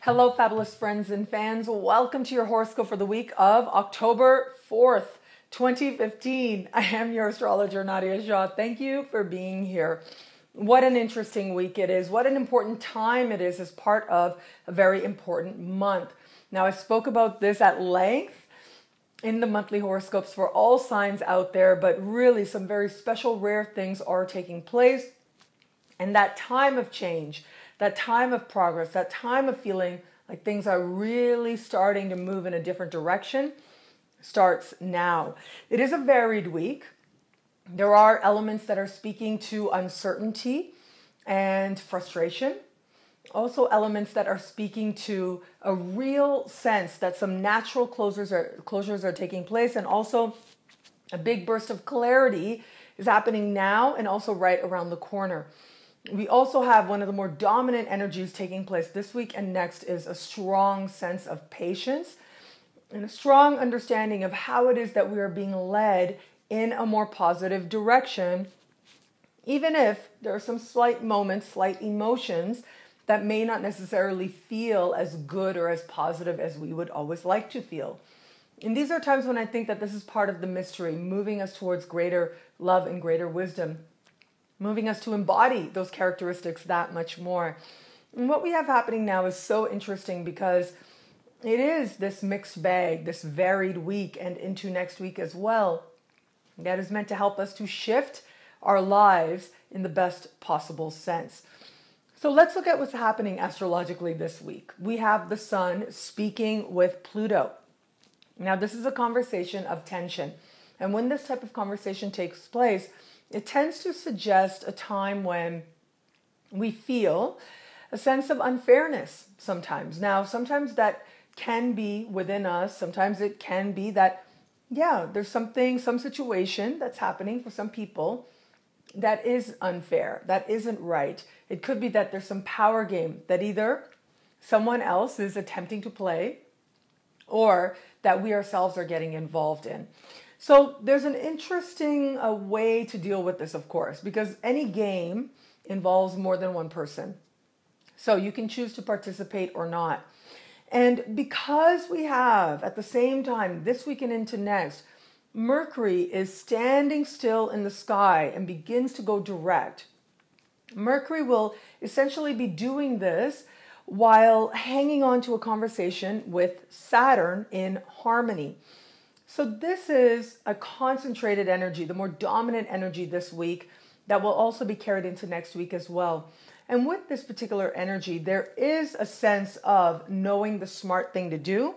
Hello, fabulous friends and fans. Welcome to your horoscope for the week of October 4th, 2015. I am your astrologer, Nadiya Shah. Thank you for being here. What an interesting week it is. What an important time it is as part of a very important month. Now, I spoke about this at length in the monthly horoscopes for all signs out there, but really some very special, rare things are taking place. And that time of change, that time of progress, that time of feeling like things are really starting to move in a different direction starts now. It is a varied week. There are elements that are speaking to uncertainty and frustration. Also elements that are speaking to a real sense that some natural closures are taking place, and also a big burst of clarity is happening now and also right around the corner. We also have one of the more dominant energies taking place this week and next is a strong sense of patience and a strong understanding of how it is that we are being led in a more positive direction, even if there are some slight moments, slight emotions that may not necessarily feel as good or as positive as we would always like to feel. And these are times when I think that this is part of the mystery, moving us towards greater love and greater wisdom, moving us to embody those characteristics that much more. And what we have happening now is so interesting because it is this mixed bag, this varied week and into next week as well, that is meant to help us to shift our lives in the best possible sense. So let's look at what's happening astrologically this week. We have the sun speaking with Pluto. Now, this is a conversation of tension. And when this type of conversation takes place, it tends to suggest a time when we feel a sense of unfairness sometimes. Now, sometimes that can be within us. Sometimes it can be that, there's some situation that's happening for some people that is unfair, that isn't right. It could be that there's some power game that either someone else is attempting to play or that we ourselves are getting involved in. So there's an interesting way to deal with this, of course, because any game involves more than one person. So you can choose to participate or not. And because we have, at the same time, this week and into next, Mercury is standing still in the sky and begins to go direct. Mercury will essentially be doing this while hanging on to a conversation with Saturn in harmony. So this is a concentrated energy, the more dominant energy this week that will also be carried into next week as well. And with this particular energy, there is a sense of knowing the smart thing to do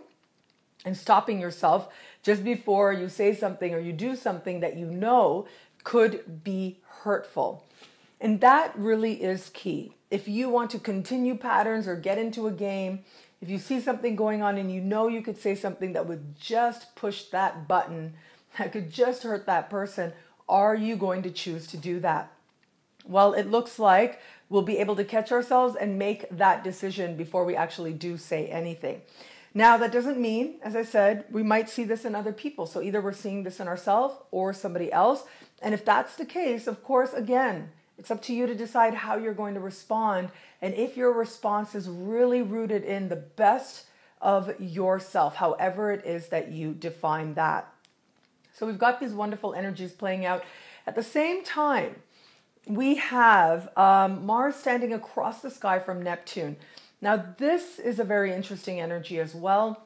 and stopping yourself just before you say something or you do something that you know could be hurtful. And that really is key. If you want to continue patterns or get into a game, if you see something going on and you know you could say something that would just push that button, that could just hurt that person, are you going to choose to do that? Well, it looks like we'll be able to catch ourselves and make that decision before we actually do say anything. Now, that doesn't mean, as I said, we might see this in other people. So either we're seeing this in ourselves or somebody else. And if that's the case, of course, again, it's up to you to decide how you're going to respond and if your response is really rooted in the best of yourself, however it is that you define that. So we've got these wonderful energies playing out. At the same time, we have Mars standing across the sky from Neptune. Now, this is a very interesting energy as well.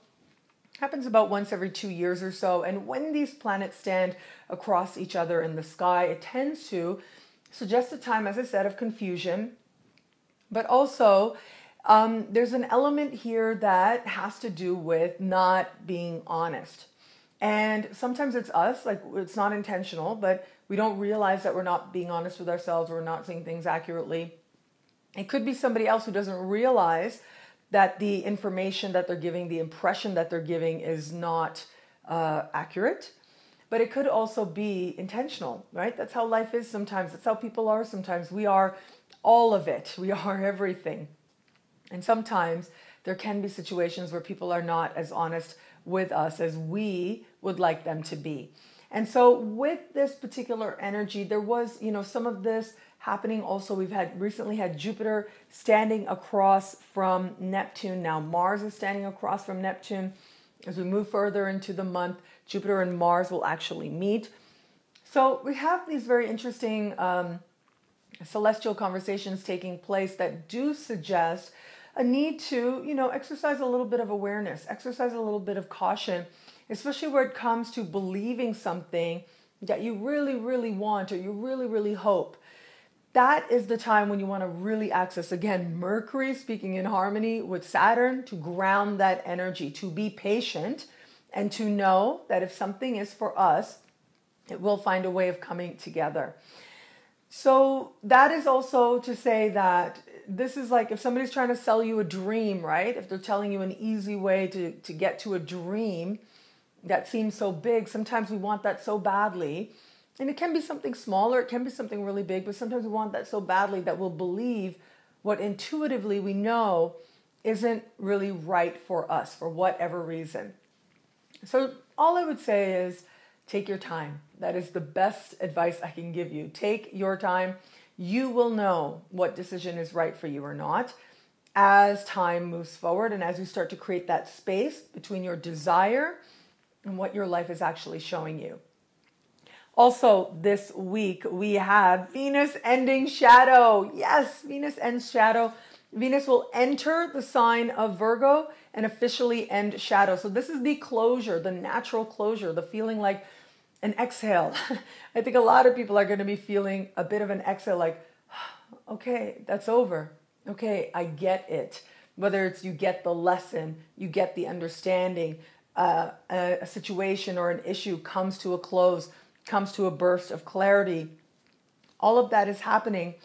Happens about once every 2 years or so. And when these planets stand across each other in the sky, it tends to suggest a time, as I said, of confusion, but also there's an element here that has to do with not being honest. And sometimes it's us, like it's not intentional, but we don't realize that we're not being honest with ourselves, we're not seeing things accurately. It could be somebody else who doesn't realize that the information that they're giving, the impression that they're giving is not accurate. But it could also be intentional, right? That's how life is sometimes. That's how people are sometimes. We are all of it. We are everything. And sometimes there can be situations where people are not as honest with us as we would like them to be. And so with this particular energy, there was, some of this happening also. We've recently had Jupiter standing across from Neptune. Now Mars is standing across from Neptune. As we move further into the month, Jupiter and Mars will actually meet. So we have these very interesting celestial conversations taking place that do suggest a need to, exercise a little bit of awareness, exercise a little bit of caution, especially where it comes to believing something that you really, really want or you really, really hope. That is the time when you want to really access, again, Mercury speaking in harmony with Saturn, to ground that energy, to be patient and to know that if something is for us, it will find a way of coming together. So that is also to say that this is like if somebody's trying to sell you a dream, right? If they're telling you an easy way to get to a dream that seems so big, sometimes we want that so badly. And it can be something smaller, it can be something really big, but sometimes we want that so badly that we'll believe what intuitively we know isn't really right for us for whatever reason. So all I would say is take your time. That is the best advice I can give you. Take your time. You will know what decision is right for you or not as time moves forward and as you start to create that space between your desire and what your life is actually showing you. Also, this week we have Venus ending shadow. Yes, Venus ends shadow. Venus will enter the sign of Virgo and officially end shadow. So this is the closure, the natural closure, the feeling like an exhale. I think a lot of people are going to be feeling a bit of an exhale, like, okay, that's over. Okay, I get it. Whether it's you get the lesson, you get the understanding, a situation or an issue comes to a close, comes to a burst of clarity. All of that is happening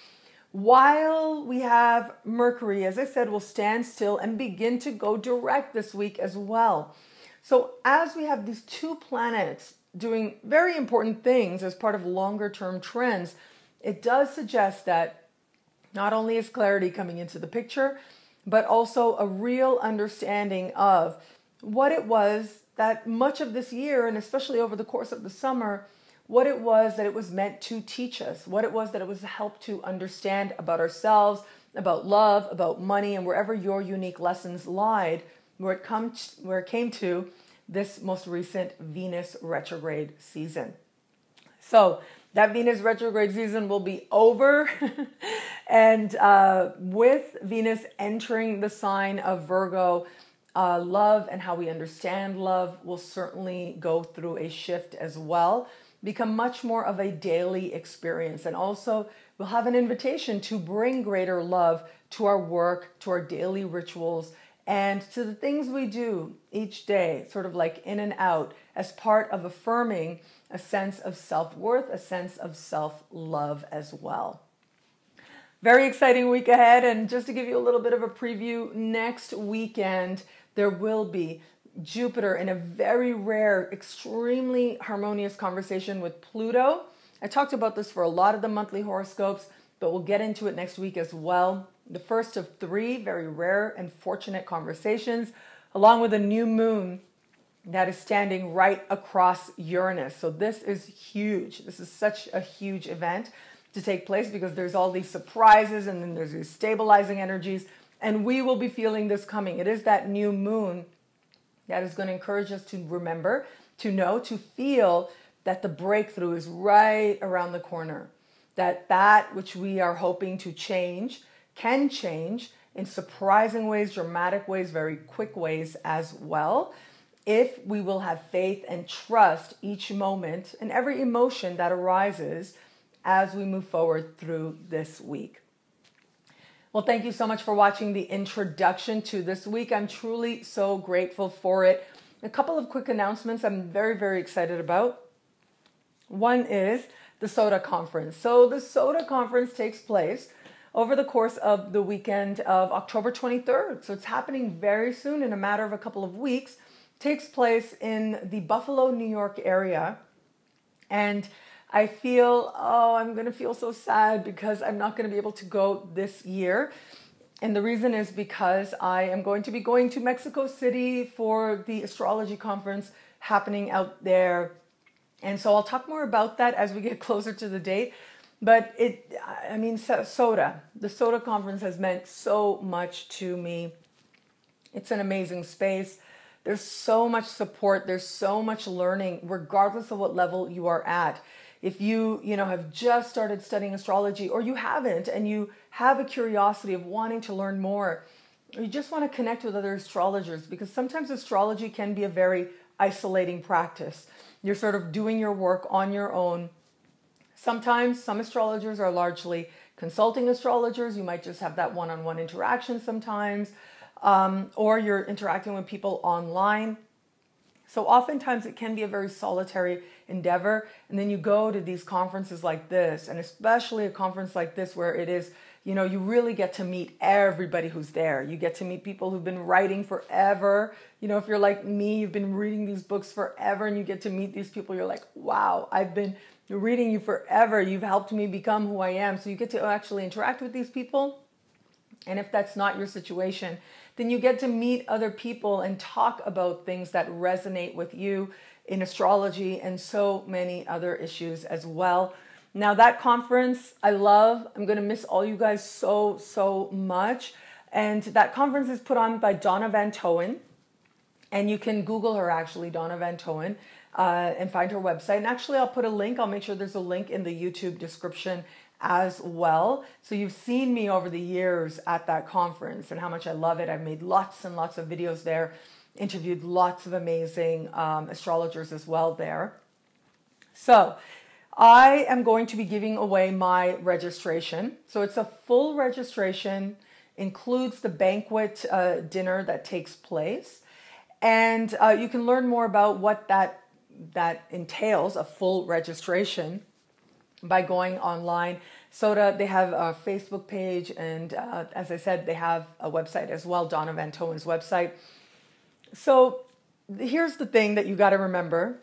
while we have Mercury, as I said, will stand still and begin to go direct this week as well. So as we have these two planets doing very important things as part of longer term trends, it does suggest that not only is clarity coming into the picture, but also a real understanding of what it was that much of this year, and especially over the course of the summer, what it was that it was meant to teach us, what it was that it was helped to understand about ourselves, about love, about money, and wherever your unique lessons lied, where it came to this most recent Venus retrograde season. So that Venus retrograde season will be over. And with Venus entering the sign of Virgo, love and how we understand love will certainly go through a shift as well, become much more of a daily experience. And also we'll have an invitation to bring greater love to our work, to our daily rituals, and to the things we do each day, sort of like in and out, as part of affirming a sense of self-worth, a sense of self-love as well. Very exciting week ahead. And just to give you a little bit of a preview, next weekend, there will be Jupiter in a very rare, extremely harmonious conversation with Pluto. I talked about this for a lot of the monthly horoscopes, but we'll get into it next week as well. The first of three very rare and fortunate conversations, along with a new moon that is standing right across Uranus. So this is huge. This is such a huge event to take place because there's all these surprises and then there's these stabilizing energies, and we will be feeling this coming. It is that new moon that is going to encourage us to remember, to know, to feel that the breakthrough is right around the corner, that which we are hoping to change can change in surprising ways, dramatic ways, very quick ways as well, if we will have faith and trust each moment and every emotion that arises as we move forward through this week. Well, thank you so much for watching the introduction to this week. I'm truly so grateful for it. A couple of quick announcements I'm very, very excited about. One is the SOTA conference. So the SOTA conference takes place over the course of the weekend of October 23rd. So it's happening very soon, in a matter of a couple of weeks. It takes place in the Buffalo, New York area. And I feel, I'm going to feel so sad because I'm not going to be able to go this year. And the reason is because I am going to be going to Mexico City for the astrology conference happening out there And so I'll talk more about that as we get closer to the date. But SOTA, the SOTA conference has meant so much to me. It's an amazing space. There's so much support. There's so much learning, regardless of what level you are at. If you have just started studying astrology, or you haven't, and you have a curiosity of wanting to learn more, or you just want to connect with other astrologers, because sometimes astrology can be a very isolating practice. You're sort of doing your work on your own. Sometimes some astrologers are largely consulting astrologers. You might just have that one-on-one interaction sometimes, or you're interacting with people online. So oftentimes it can be a very solitary endeavor. And then you go to these conferences like this, and especially a conference like this where it is, you really get to meet everybody who's there. You get to meet people who've been writing forever. If you're like me, you've been reading these books forever, and you get to meet these people. You're like, wow, I've been reading you forever. You've helped me become who I am. So you get to actually interact with these people. And if that's not your situation, then you get to meet other people and talk about things that resonate with you in astrology and so many other issues as well. Now that conference, I love. I'm going to miss all you guys so much. And that conference is put on by Donna Van Toen. And you can Google her, actually, Donna Van Toen, and find her website. And actually, I'll put a link. I'll make sure there's a link in the YouTube description as well. So you've seen me over the years at that conference and how much I love it. I've made lots and lots of videos there, interviewed lots of amazing astrologers as well there. So I am going to be giving away my registration. So it's a full registration, includes the banquet dinner that takes place. And you can learn more about what that entails, a full registration, by going online. SOTA, they have a Facebook page, and as I said, they have a website as well, Donna Van Toen's website. So here's the thing that you got to remember.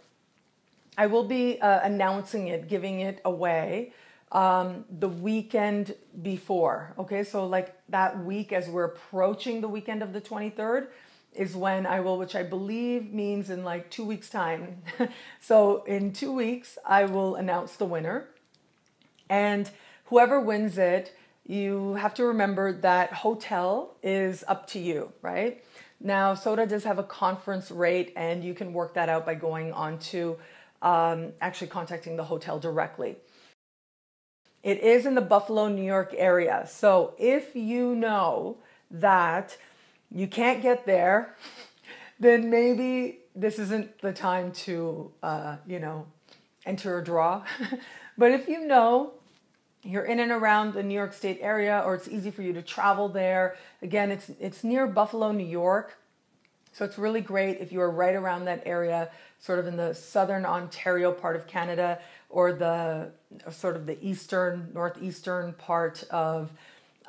I will be announcing it, giving it away the weekend before. Okay, so like that week, as we're approaching the weekend of the 23rd, is when I will, which I believe means in like 2 weeks' time. So in 2 weeks, I will announce the winner. And whoever wins it, you have to remember that hotel is up to you, right? Now, SOTA does have a conference rate, and you can work that out by going on to actually contacting the hotel directly. It is in the Buffalo, New York area. So if you know that you can't get there, then maybe this isn't the time to, enter a draw. But if you know you're in and around the New York State area, or it's easy for you to travel there, again, it's near Buffalo, New York. So it's really great if you are right around that area, sort of in the southern Ontario part of Canada, or the sort of the northeastern part of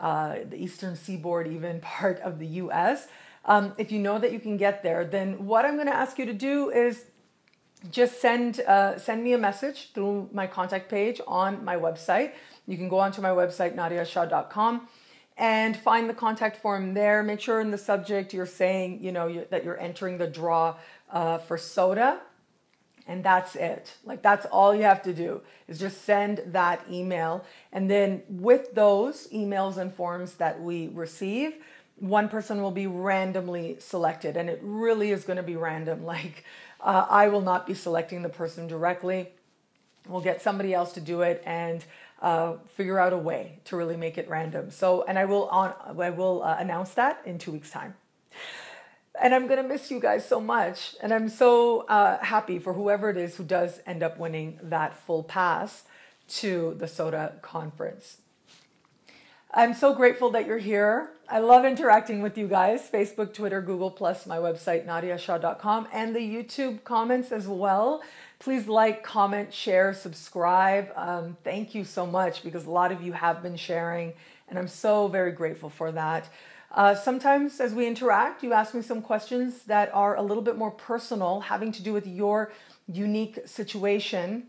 the eastern seaboard, even part of the US. If you know that you can get there, then what I'm going to ask you to do is just send me a message through my contact page on my website. You can go onto my website, nadiyashah.com, and find the contact form there. Make sure in the subject you're saying, that you're entering the draw for SOTA. And that's it. Like, that's all you have to do, is just send that email. And then with those emails and forms that we receive, one person will be randomly selected. And it really is going to be random. Like, I will not be selecting the person directly. We'll get somebody else to do it and figure out a way to really make it random. So, and I will announce that in 2 weeks' time. And I'm going to miss you guys so much. And I'm so happy for whoever it is who does end up winning that full pass to the SOTA conference. I'm so grateful that you're here. I love interacting with you guys. Facebook, Twitter, Google+, my website, nadiyashah.com, and the YouTube comments as well. Please like, comment, share, subscribe. Thank you so much, because a lot of you have been sharing, and I'm so very grateful for that. Sometimes as we interact, you ask me some questions that are a little bit more personal, having to do with your unique situation.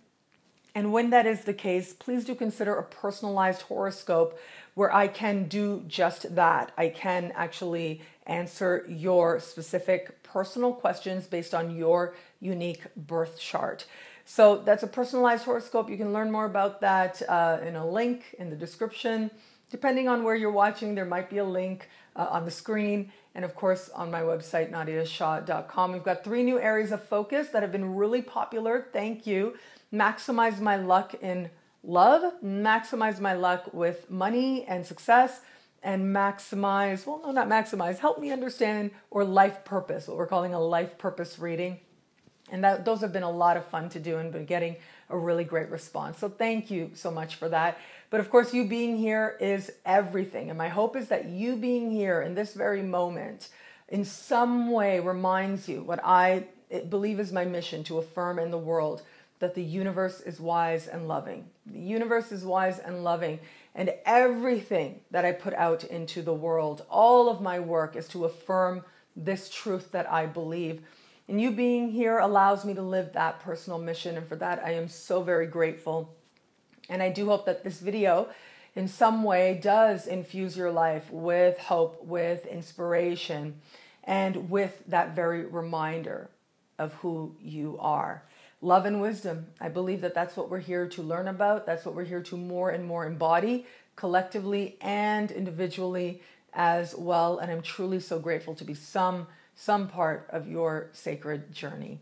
And when that is the case, please do consider a personalized horoscope where I can do just that. I can actually answer your specific personal questions based on your unique birth chart. So that's a personalized horoscope. You can learn more about that in a link in the description. Depending on where you're watching, there might be a link on the screen. And of course, on my website, nadiyashah.com. We've got 3 new areas of focus that have been really popular. Thank you. Maximize my luck in love, maximize my luck with money and success, and maximize, well, no, not maximize, help me understand, or life purpose, what we're calling a life purpose reading. And those have been a lot of fun to do and been getting a really great response. So thank you so much for that. But of course, you being here is everything. And my hope is that you being here in this very moment in some way reminds you what I believe is my mission to affirm in the world, that the universe is wise and loving. The universe is wise and loving. And everything that I put out into the world, all of my work is to affirm this truth that I believe. And you being here allows me to live that personal mission. And for that, I am so very grateful. And I do hope that this video in some way does infuse your life with hope, with inspiration, and with that very reminder of who you are. Love and wisdom. I believe that that's what we're here to learn about. That's what we're here to more and more embody collectively and individually as well. And I'm truly so grateful to be some part of your sacred journey.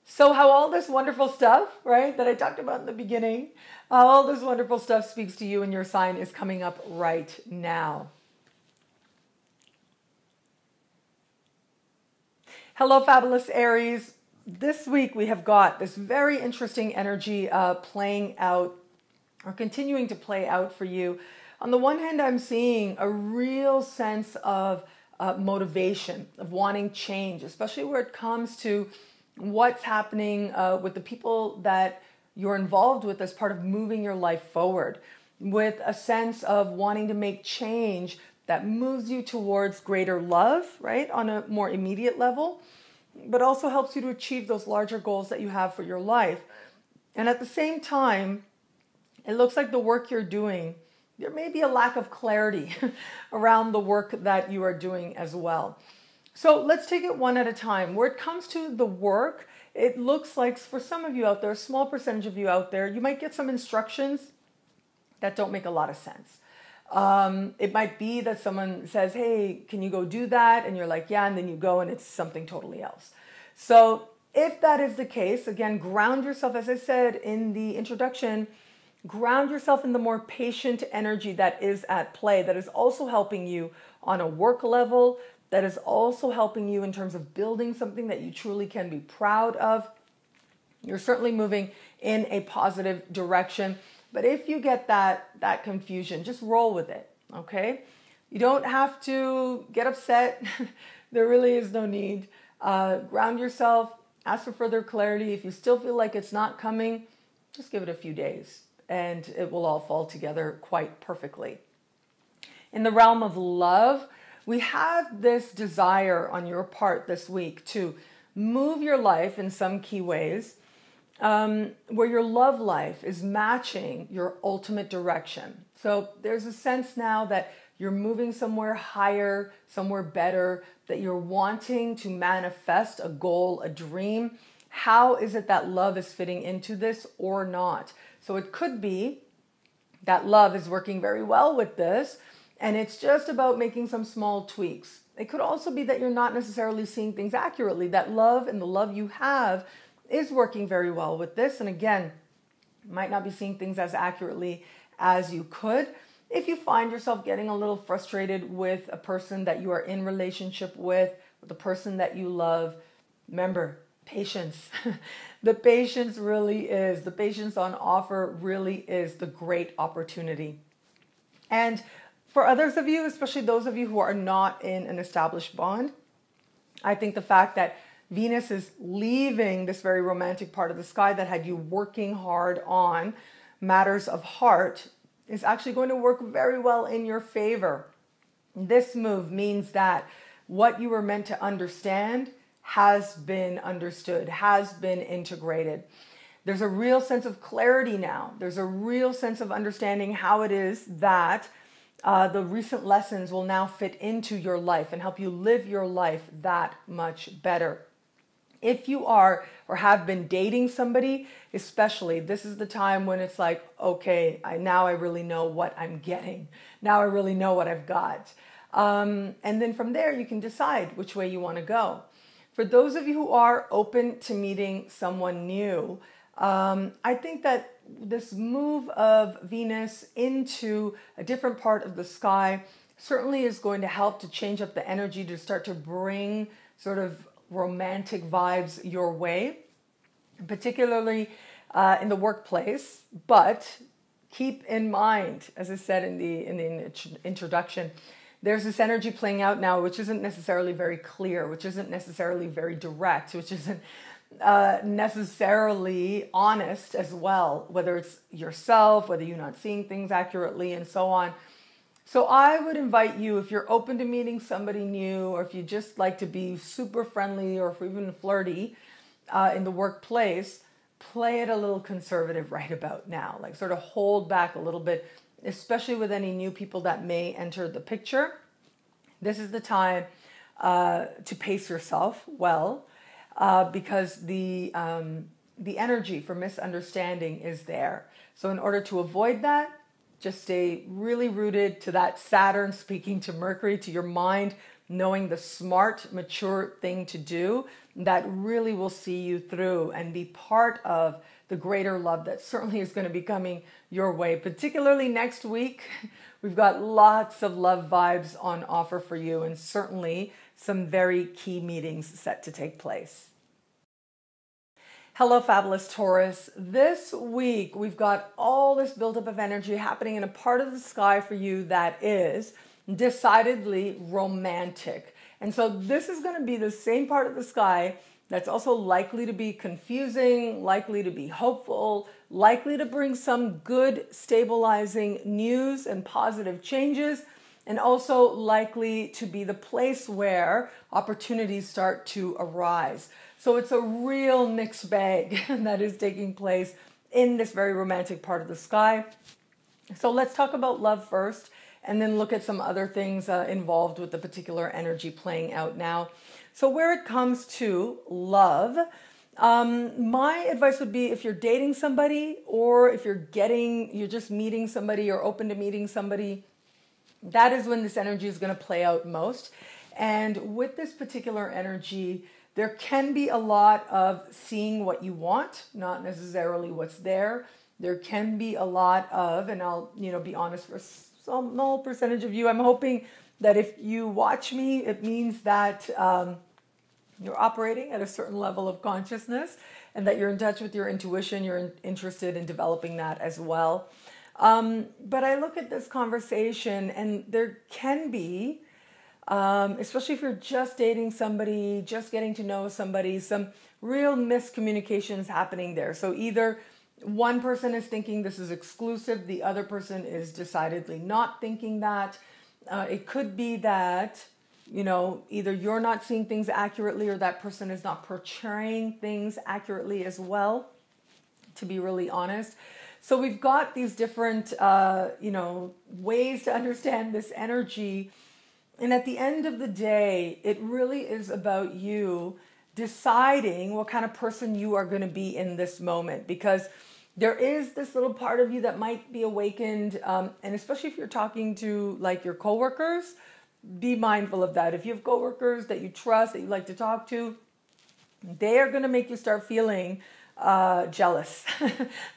So how all this wonderful stuff, right, that I talked about in the beginning, all this wonderful stuff speaks to you and your sign is coming up right now. Hello, fabulous Aries. This week we have got this very interesting energy playing out, or continuing to play out for you. On the one hand, I'm seeing a real sense of motivation, of wanting change, especially where it comes to what's happening with the people that you're involved with as part of moving your life forward, with a sense of wanting to make change that moves you towards greater love, right, on a more immediate level, but also helps you to achieve those larger goals that you have for your life. And at the same time, it looks like the work you're doing, there may be a lack of clarity around the work that you are doing as well. So let's take it one at a time. Where it comes to the work, it looks like for some of you out there, a small percentage of you out there, you might get some instructions that don't make a lot of sense. It might be that someone says, hey, can you go do that? And you're like, yeah, and then you go and it's something totally else. So if that is the case, again, ground yourself, as I said in the introduction, ground yourself in the more patient energy that is at play, that is also helping you on a work level, that is also helping you in terms of building something that you truly can be proud of. You're certainly moving in a positive direction. But if you get that confusion, just roll with it, okay? You don't have to get upset. There really is no need. Ground yourself, ask for further clarity. If you still feel like it's not coming, just give it a few days and it will all fall together quite perfectly. In the realm of love, we have this desire on your part this week to move your life in some key ways, where your love life is matching your ultimate direction. So there's a sense now that you're moving somewhere higher, somewhere better, that you're wanting to manifest a goal, a dream. How is it that love is fitting into this or not? So it could be that love is working very well with this, and it's just about making some small tweaks. It could also be that you're not necessarily seeing things accurately, that love and the love you have is working very well with this. And again, you might not be seeing things as accurately as you could. If you find yourself getting a little frustrated with a person that you are in relationship with the person that you love, remember, patience. The patience on offer really is the great opportunity. And for others of you, especially those of you who are not in an established bond, I think the fact that Venus is leaving this very romantic part of the sky that had you working hard on matters of heart is actually going to work very well in your favor. This move means that what you were meant to understand has been understood, has been integrated. There's a real sense of clarity now. There's a real sense of understanding how it is that the recent lessons will now fit into your life and help you live your life that much better. If you are or have been dating somebody, especially, this is the time when it's like, okay, now I really know what I'm getting. Now I really know what I've got. And then from there, you can decide which way you want to go. For those of you who are open to meeting someone new, I think that this move of Venus into a different part of the sky certainly is going to help to change up the energy, to start to bring sort of romantic vibes your way, particularly in the workplace. But keep in mind, as I said in the introduction, there's this energy playing out now, which isn't necessarily very clear, which isn't necessarily very direct, which isn't necessarily honest as well, whether it's yourself, whether you're not seeing things accurately, and so on. So I would invite you, if you're open to meeting somebody new, or if you just like to be super friendly or even flirty in the workplace, play it a little conservative right about now. Like sort of hold back a little bit, especially with any new people that may enter the picture. This is the time to pace yourself well, because the energy for misunderstanding is there. So in order to avoid that, just stay really rooted to that Saturn speaking to Mercury, to your mind, knowing the smart, mature thing to do that really will see you through and be part of the greater love that certainly is going to be coming your way. Particularly next week, we've got lots of love vibes on offer for you, and certainly some very key meetings set to take place. Hello, fabulous Taurus. This week, we've got all this buildup of energy happening in a part of the sky for you that is decidedly romantic. And so this is going to be the same part of the sky that's also likely to be confusing, likely to be hopeful, likely to bring some good stabilizing news and positive changes, and also likely to be the place where opportunities start to arise. So it's a real mixed bag that is taking place in this very romantic part of the sky. So let's talk about love first, and then look at some other things involved with the particular energy playing out now. So where it comes to love, my advice would be, if you're dating somebody, or if you're just meeting somebody, or open to meeting somebody, that is when this energy is going to play out most. And with this particular energy, there can be a lot of seeing what you want, not necessarily what's there. There can be a lot of, and I'll be honest, for some small percentage of you, I'm hoping that if you watch me, it means that you're operating at a certain level of consciousness, and that you're in touch with your intuition, you're interested in developing that as well. But I look at this conversation, and there can be, especially if you're just dating somebody, just getting to know somebody, some real miscommunications happening there. So either one person is thinking this is exclusive, the other person is decidedly not thinking that. It could be that, either you're not seeing things accurately, or that person is not portraying things accurately as well, to be really honest. So we've got these different, ways to understand this energy. And at the end of the day, it really is about you deciding what kind of person you are going to be in this moment, because there is this little part of you that might be awakened. And especially if you're talking to like your coworkers, be mindful of that. If you have coworkers that you trust, that you like to talk to, they are going to make you start feeling jealous.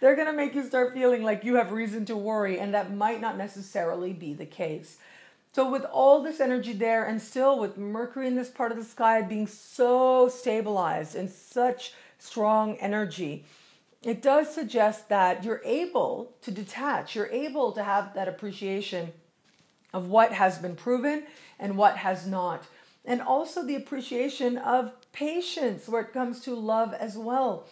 They're going to make you start feeling like you have reason to worry, and that might not necessarily be the case. So with all this energy there, and still with Mercury in this part of the sky being so stabilized and such strong energy, it does suggest that you're able to detach, you're able to have that appreciation of what has been proven and what has not. And also the appreciation of patience where it comes to love as well,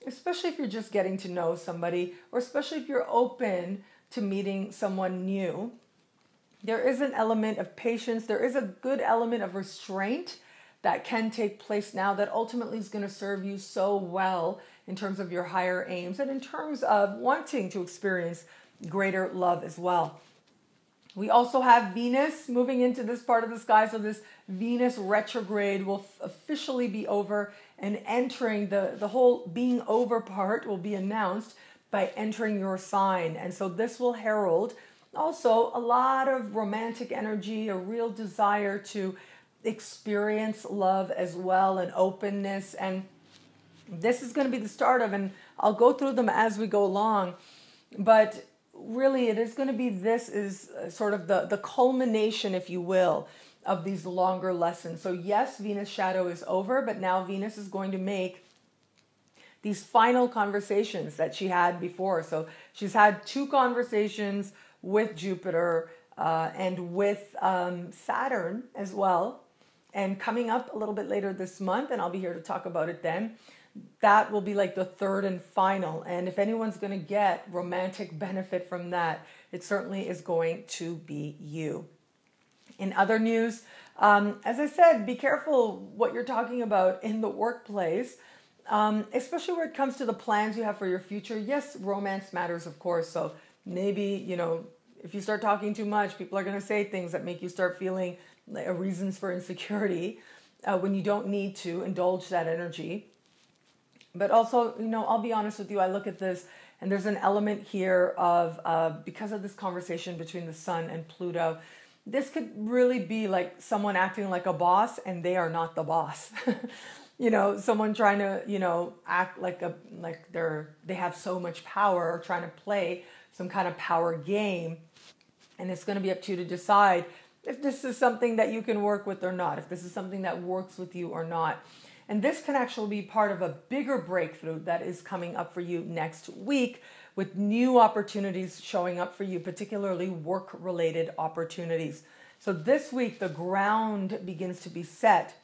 especially if you're just getting to know somebody, or especially if you're open to meeting someone new. There is an element of patience. There is a good element of restraint that can take place now that ultimately is going to serve you so well in terms of your higher aims, and in terms of wanting to experience greater love as well. We also have Venus moving into this part of the sky. So this Venus retrograde will officially be over, and entering the whole being over part will be announced by entering your sign. And so this will herald also a lot of romantic energy, a real desire to experience love as well, and openness. And this is going to be the start of, and I'll go through them as we go along, but really it is going to be, this is sort of the culmination, if you will, of these longer lessons. So yes, Venus shadow is over, but now Venus is going to make these final conversations that she had before. So she's had 2 conversations with Jupiter and with Saturn as well. And coming up a little bit later this month, and I'll be here to talk about it then, that will be like the 3rd and final. And if anyone's going to get romantic benefit from that, it certainly is going to be you. In other news, as I said, be careful what you're talking about in the workplace, especially when it comes to the plans you have for your future. Yes, romance matters, of course. So maybe, if you start talking too much, people are going to say things that make you start feeling reasons for insecurity when you don't need to indulge that energy. But also, I'll be honest with you, I look at this and there's an element here of, because of this conversation between the Sun and Pluto, this could really be like someone acting like a boss and they are not the boss. Someone trying to, act like they have so much power, or trying to play some kind of power game. And it's going to be up to you to decide if this is something that you can work with or not, if this is something that works with you or not. And this can actually be part of a bigger breakthrough that is coming up for you next week, with new opportunities showing up for you, particularly work-related opportunities. So this week, the ground begins to be set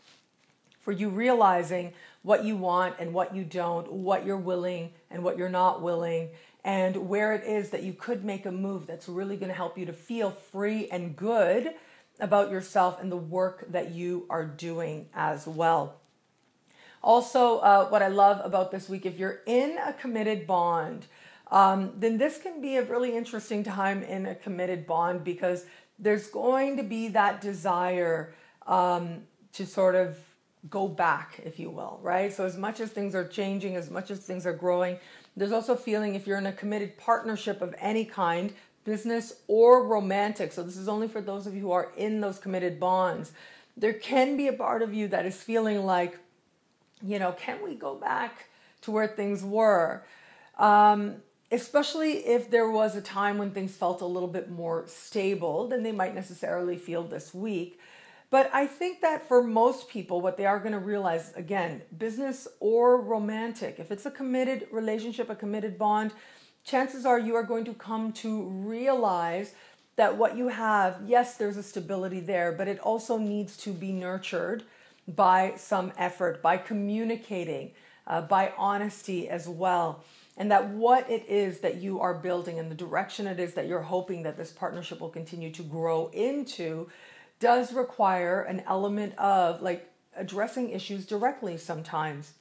for you realizing what you want and what you don't, what you're willing and what you're not willing, and where it is that you could make a move that's really going to help you to feel free and good about yourself and the work that you are doing as well. Also, what I love about this week, if you're in a committed bond, then this can be a really interesting time in a committed bond, because there's going to be that desire to sort of go back, if you will, right? So as much as things are changing, as much as things are growing, there's also feeling, if you're in a committed partnership of any kind, business or romantic, so this is only for those of you who are in those committed bonds, there can be a part of you that is feeling like, can we go back to where things were? Especially if there was a time when things felt a little bit more stable than they might necessarily feel this week. But I think that for most people, what they are going to realize, again, business or romantic, if it's a committed relationship, a committed bond, chances are you are going to come to realize that what you have, yes, there's a stability there, but it also needs to be nurtured by some effort, by communicating, by honesty as well. And that what it is that you are building and the direction it is that you're hoping that this partnership will continue to grow into does require an element of addressing issues directly sometimes.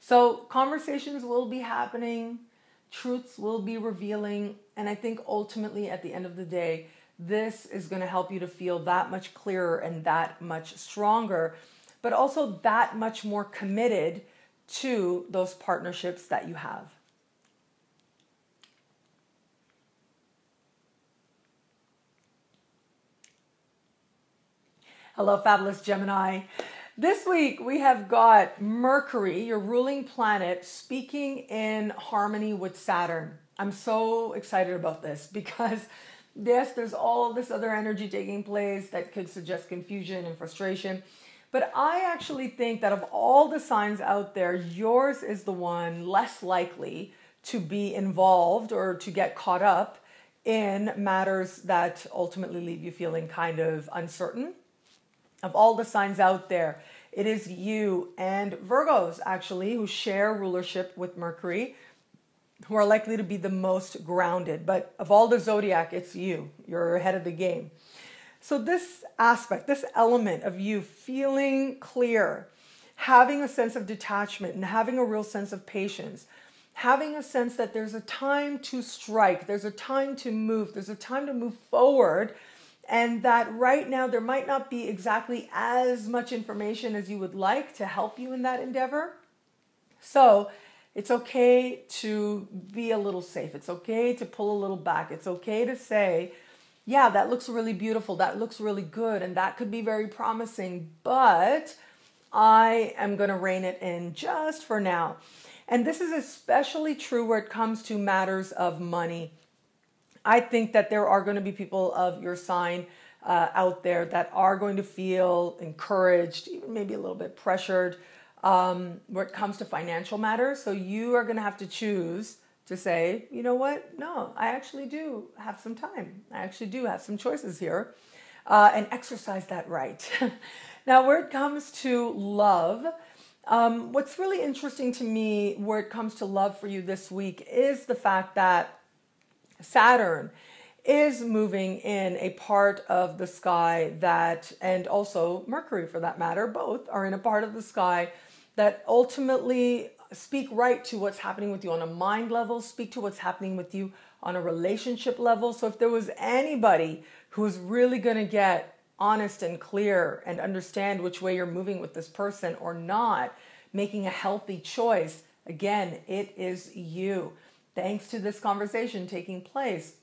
So conversations will be happening, truths will be revealing, and I think ultimately at the end of the day, this is going to help you to feel that much clearer and that much stronger, but also that much more committed to those partnerships that you have. Hello, fabulous Gemini. This week we have got Mercury, your ruling planet, speaking in harmony with Saturn. I'm so excited about this because yes, there's all this other energy taking place that could suggest confusion and frustration. But I actually think that of all the signs out there, yours is the one less likely to be involved or to get caught up in matters that ultimately leave you feeling kind of uncertain. Of all the signs out there, it is you and Virgos actually who share rulership with Mercury, who are likely to be the most grounded. But of all the zodiac, it's you. You're ahead of the game. So this aspect, this element of you feeling clear, having a sense of detachment and having a real sense of patience, having a sense that there's a time to strike, there's a time to move, there's a time to move forward, and that right now there might not be exactly as much information as you would like to help you in that endeavor. So it's okay to be a little safe. It's okay to pull a little back. It's okay to say, yeah, that looks really beautiful. That looks really good. And that could be very promising, but I am going to rein it in just for now. And this is especially true where it comes to matters of money. I think that there are going to be people of your sign out there that are going to feel encouraged, even maybe a little bit pressured where it comes to financial matters. So you are going to have to choose to say, you know what? No, I actually do have some time. I actually do have some choices here, and exercise that right. Now, where it comes to love, what's really interesting to me where it comes to love for you this week is the fact that Saturn is moving in a part of the sky that, and also Mercury for that matter, both are in a part of the sky that ultimately speak right to what's happening with you on a mind level, speak to what's happening with you on a relationship level. So if there was anybody who's really going to get honest and clear and understand which way you're moving with this person or not, making a healthy choice, again, it is you. Thanks to this conversation taking place.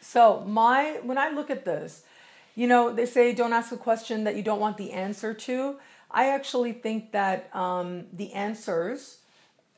So when I look at this, you know, they say don't ask a question that you don't want the answer to. I actually think that the answers,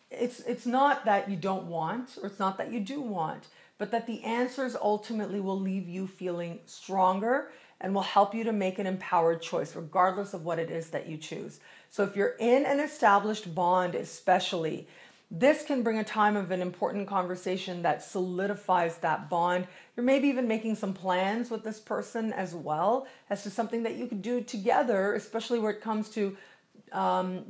it's not that you don't want, or it's not that you do want, but that the answers ultimately will leave you feeling stronger and will help you to make an empowered choice, regardless of what it is that you choose. So if you're in an established bond, especially, this can bring a time of an important conversation that solidifies that bond. You're maybe even making some plans with this person as well as to something that you could do together, especially where it comes to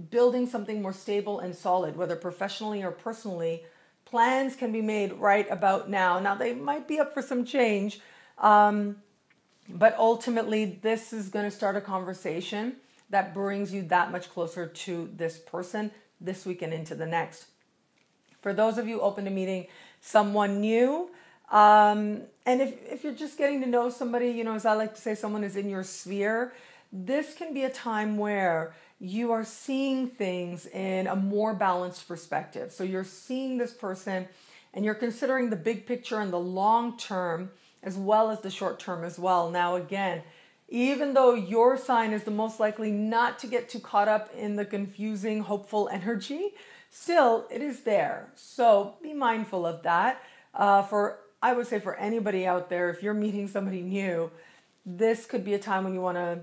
building something more stable and solid, whether professionally or personally. Plans can be made right about now. Now, they might be up for some change, but ultimately, this is going to start a conversation that brings you that much closer to this person this week and into the next. For those of you open to meeting someone new, and if you're just getting to know somebody, you know, as I like to say, someone is in your sphere, this can be a time where you are seeing things in a more balanced perspective. So you're seeing this person and you're considering the big picture and the long term as well as the short term as well. Now, again, even though your sign is the most likely not to get too caught up in the confusing, hopeful energy, still, it is there. So be mindful of that. I would say for anybody out there, if you're meeting somebody new, this could be a time when you want to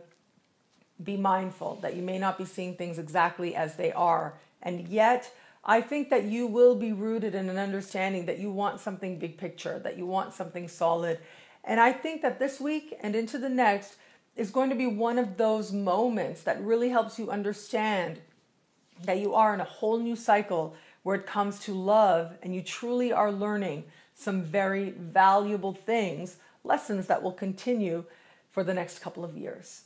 be mindful that you may not be seeing things exactly as they are. And yet, I think that you will be rooted in an understanding that you want something big picture, that you want something solid. And I think that this week and into the next is going to be one of those moments that really helps you understand that you are in a whole new cycle where it comes to love and you truly are learning some very valuable things, lessons that will continue for the next couple of years.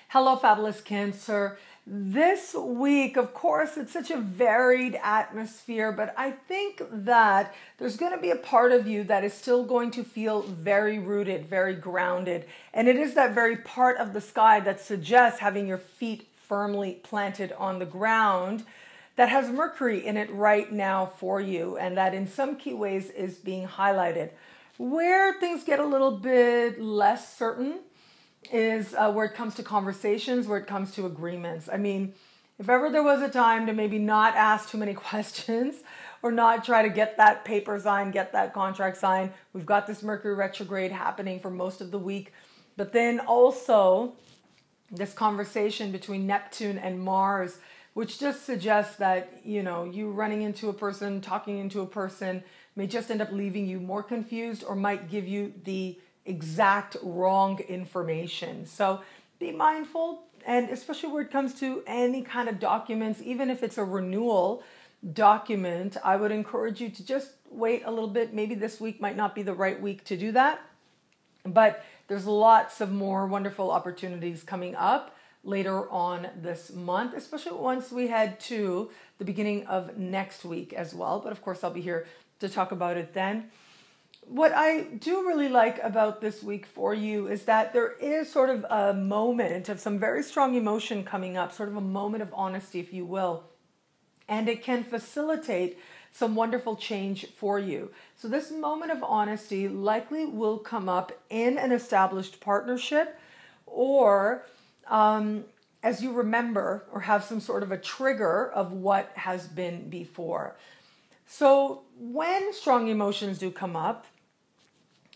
Hello, fabulous Cancer. This week, of course, it's such a varied atmosphere, but I think that there's going to be a part of you that is still going to feel very rooted, very grounded. And it is that very part of the sky that suggests having your feet firmly planted on the ground that has Mercury in it right now for you, and that in some key ways is being highlighted. Where things get a little bit less certain is where it comes to conversations, where it comes to agreements. I mean, if ever there was a time to maybe not ask too many questions or not try to get that paper signed, get that contract signed, we've got this Mercury retrograde happening for most of the week. But then also this conversation between Neptune and Mars, which just suggests that, you know, you running into a person, talking into a person may just end up leaving you more confused or might give you the exact wrong information. So be mindful, and especially where it comes to any kind of documents, even if it's a renewal document, I would encourage you to just wait a little bit. Maybe this week might not be the right week to do that, but there's lots of more wonderful opportunities coming up later on this month, especially once we head to the beginning of next week as well. But of course, I'll be here to talk about it then. What I do really like about this week for you is that there is sort of a moment of some very strong emotion coming up, sort of a moment of honesty, if you will. And it can facilitate some wonderful change for you. So this moment of honesty likely will come up in an established partnership, or as you remember or have some sort of a trigger of what has been before. So when strong emotions do come up,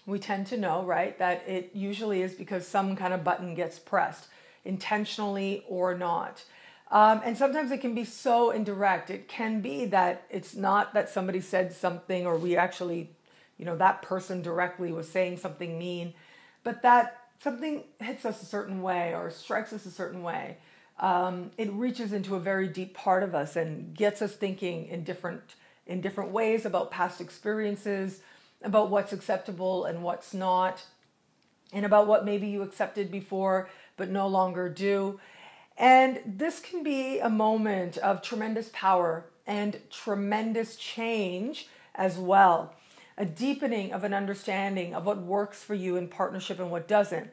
we tend to know, right, that it usually is because some kind of button gets pressed, intentionally or not. And sometimes it can be so indirect. It can be that it's not that somebody said something, or we actually, that person directly was saying something mean, but that something hits us a certain way or strikes us a certain way. It reaches into a very deep part of us and gets us thinking in different ways about past experiences, about what's acceptable and what's not, and about what maybe you accepted before but no longer do. And this can be a moment of tremendous power and tremendous change as well. A deepening of an understanding of what works for you in partnership and what doesn't.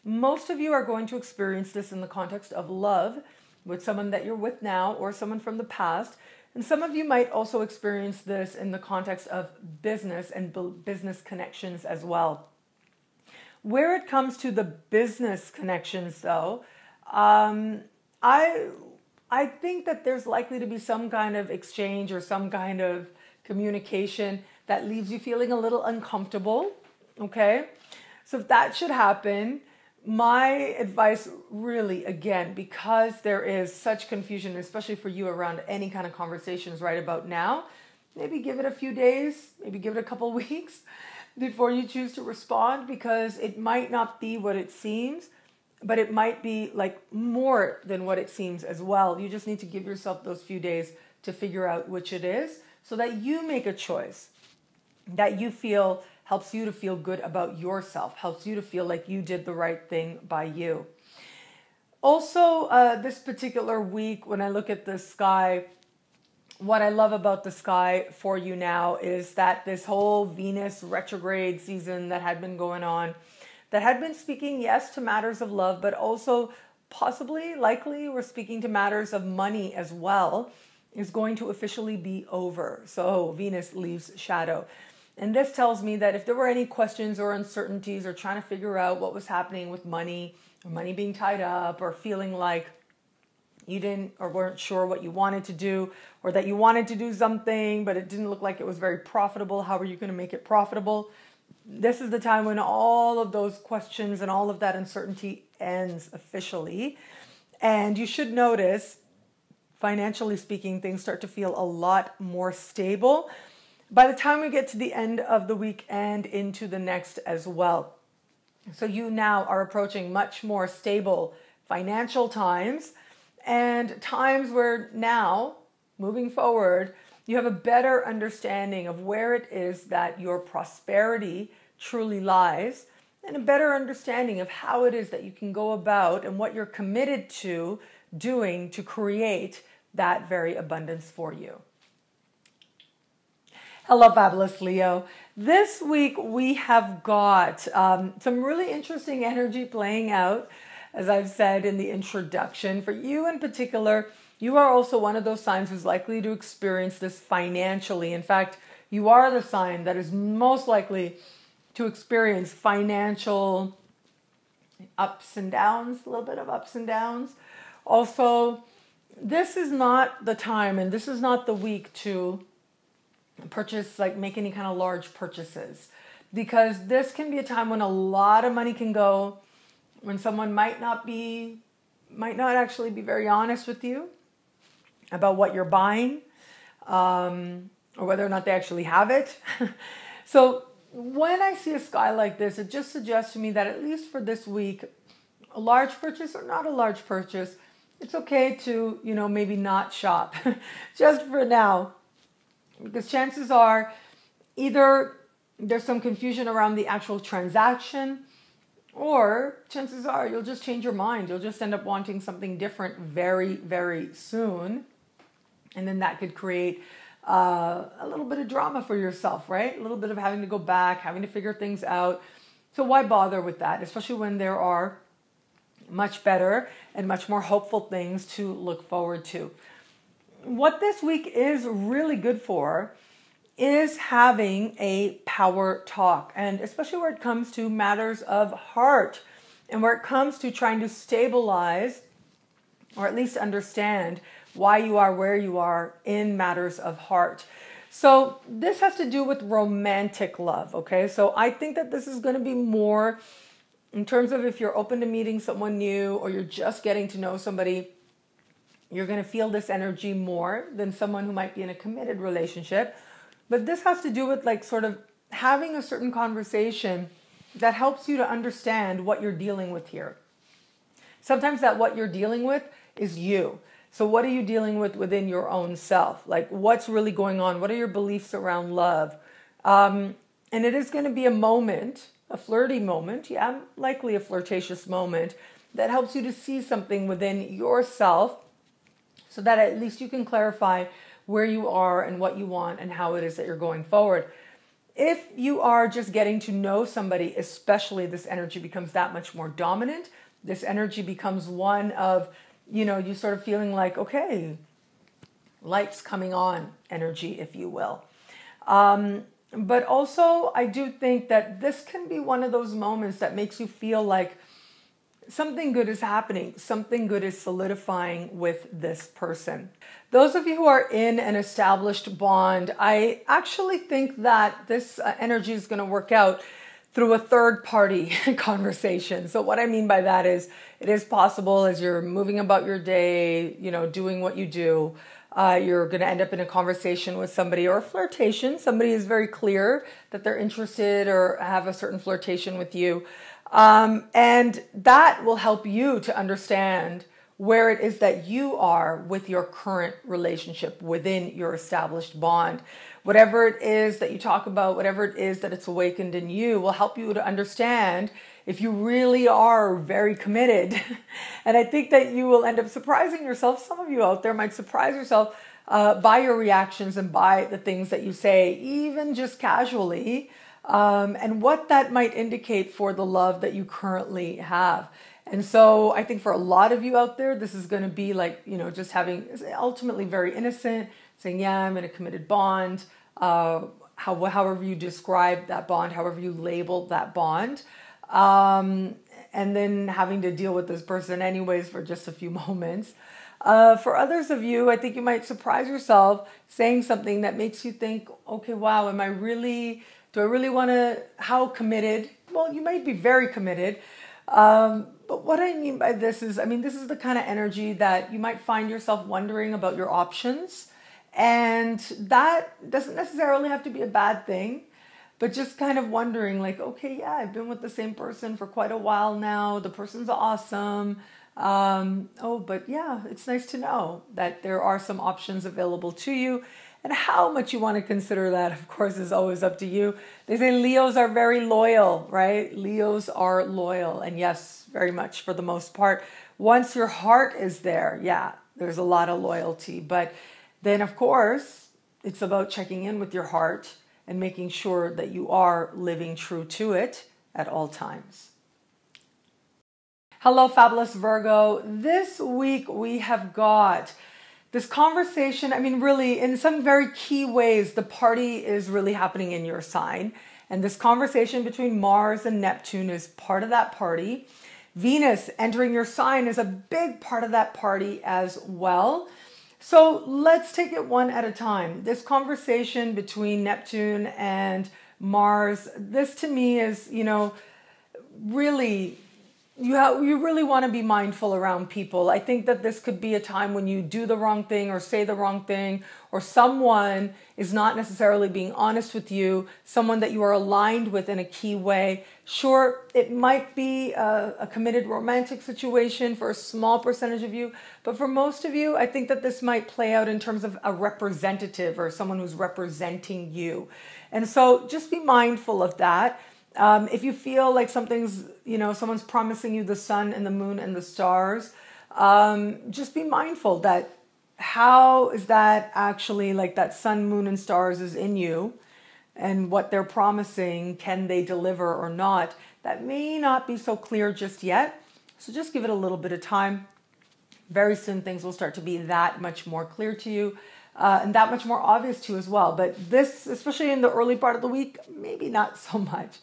Most of you are going to experience this in the context of love with someone that you're with now or someone from the past. And some of you might also experience this in the context of business and business connections as well. Where it comes to the business connections, though, I think that there's likely to be some kind of exchange or some kind of communication that leaves you feeling a little uncomfortable, okay? So if that should happen, my advice really, again, because there is such confusion, especially for you around any kind of conversations right about now, maybe give it a few days, maybe give it a couple weeks before you choose to respond, because it might not be what it seems, but it might be like more than what it seems as well. You just need to give yourself those few days to figure out which it is, so that you make a choice that you feel helps you to feel good about yourself, helps you to feel like you did the right thing by you. Also, this particular week, when I look at the sky, what I love about the sky for you now is that this whole Venus retrograde season that had been going on, that had been speaking, yes, to matters of love, but also possibly, likely, we're speaking to matters of money as well, is going to officially be over. So Venus leaves shadow. And this tells me that if there were any questions or uncertainties or trying to figure out what was happening with money, or money being tied up, or feeling like you didn't or weren't sure what you wanted to do, or that you wanted to do something, but it didn't look like it was very profitable, how are you going to make it profitable? This is the time when all of those questions and all of that uncertainty ends officially. And you should notice, financially speaking, things start to feel a lot more stable by the time we get to the end of the week and into the next as well. So you now are approaching much more stable financial times, and times where now, moving forward, you have a better understanding of where it is that your prosperity truly lies, and a better understanding of how it is that you can go about and what you're committed to doing to create that very abundance for you. Hello, fabulous Leo. This week we have got some really interesting energy playing out, as I've said in the introduction. For you in particular, you are also one of those signs who's likely to experience this financially. In fact, you are the sign that is most likely to experience financial ups and downs, a little bit of ups and downs. Also, this is not the time and this is not the week to purchase, like make any kind of large purchases, because this can be a time when a lot of money can go, when someone might not actually be very honest with you about what you're buying, or whether or not they actually have it. So when I see a sky like this, it just suggests to me that at least for this week, a large purchase or not a large purchase, it's okay to, maybe not shop just for now. Because chances are either there's some confusion around the actual transaction, Or chances are you'll just change your mind. You'll just end up wanting something different very, very soon. And then that could create a little bit of drama for yourself, right? A little bit of having to go back, having to figure things out. So why bother with that, especially when there are much better and much more hopeful things to look forward to. What this week is really good for is having a power talk, and especially where it comes to matters of heart and where it comes to trying to stabilize or at least understand why you are where you are in matters of heart. So this has to do with romantic love, okay? So I think that this is going to be more in terms of if you're open to meeting someone new or you're just getting to know somebody, you're going to feel this energy more than someone who might be in a committed relationship. But this has to do with like sort of having a certain conversation that helps you to understand what you're dealing with here. Sometimes that what you're dealing with is you. So what are you dealing with within your own self? Like what's really going on? What are your beliefs around love? And it is going to be a moment, a flirty moment, yeah, likely a flirtatious moment that helps you to see something within yourself so that at least you can clarify where you are and what you want and how it is that you're going forward. If you are just getting to know somebody, especially, this energy becomes that much more dominant. This energy becomes one of, you sort of feeling like, okay, lights coming on energy, if you will. But also, I do think that this can be one of those moments that makes you feel like something good is happening, something good is solidifying with this person. Those of you who are in an established bond, I actually think that this energy is going to work out through a third party conversation. So what I mean by that is it is possible as you're moving about your day, doing what you do, you're going to end up in a conversation with somebody or a flirtation. Somebody is very clear that they're interested or have a certain flirtation with you. And that will help you to understand where it is that you are with your current relationship within your established bond. Whatever it is that you talk about, whatever it is that it's awakened in you will help you to understand if you really are very committed. And I think that you will end up surprising yourself. Some of you out there might surprise yourself by your reactions and by the things that you say, even just casually, and what that might indicate for the love that you currently have. And so I think for a lot of you out there, this is going to be like, just having ultimately very innocent, saying, yeah, I'm in a committed bond, however you describe that bond, however you label that bond, and then having to deal with this person anyways for just a few moments. For others of you, I think you might surprise yourself saying something that makes you think, okay, wow, do I really want to, how committed? Well, you might be very committed. But what I mean by this is, this is the kind of energy that you might find yourself wondering about your options. And that doesn't necessarily have to be a bad thing, but just kind of wondering like, okay, yeah, I've been with the same person for quite a while now. The person's awesome. But yeah, it's nice to know that there are some options available to you. And how much you want to consider that, of course, is always up to you. They say Leos are very loyal, right? Leos are loyal. And yes, very much for the most part. Once your heart is there, yeah, there's a lot of loyalty. But then, of course, it's about checking in with your heart and making sure that you are living true to it at all times. Hello, fabulous Virgo. This week we have got this conversation. Really, in some very key ways, the party is really happening in your sign. And this conversation between Mars and Neptune is part of that party. Venus entering your sign is a big part of that party as well. So let's take it one at a time. This conversation between Neptune and Mars, this to me is, really, you really want to be mindful around people. I think that this could be a time when you do the wrong thing or say the wrong thing, or someone is not necessarily being honest with you, someone that you are aligned with in a key way. Sure, it might be a committed romantic situation for a small percentage of you, but for most of you, I think that this might play out in terms of a representative or someone who's representing you. And so just be mindful of that. If you feel like something's, someone's promising you the sun and the moon and the stars, just be mindful that how is that actually, like, that sun, moon, and stars is in you, and what they're promising, can they deliver or not? That may not be so clear just yet. So just give it a little bit of time. Very soon things will start to be that much more clear to you, and that much more obvious to you as well. But this, especially in the early part of the week, maybe not so much.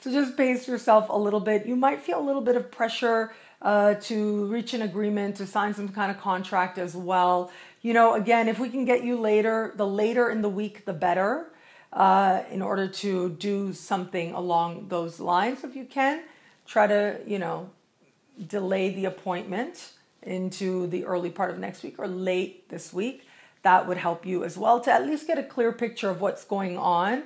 So just pace yourself a little bit. You might feel a little bit of pressure to reach an agreement, to sign some kind of contract as well. Again, if we can get you later, the later in the week, the better, in order to do something along those lines. If you can, try to, delay the appointment into the early part of next week or late this week. That would help you as well to at least get a clear picture of what's going on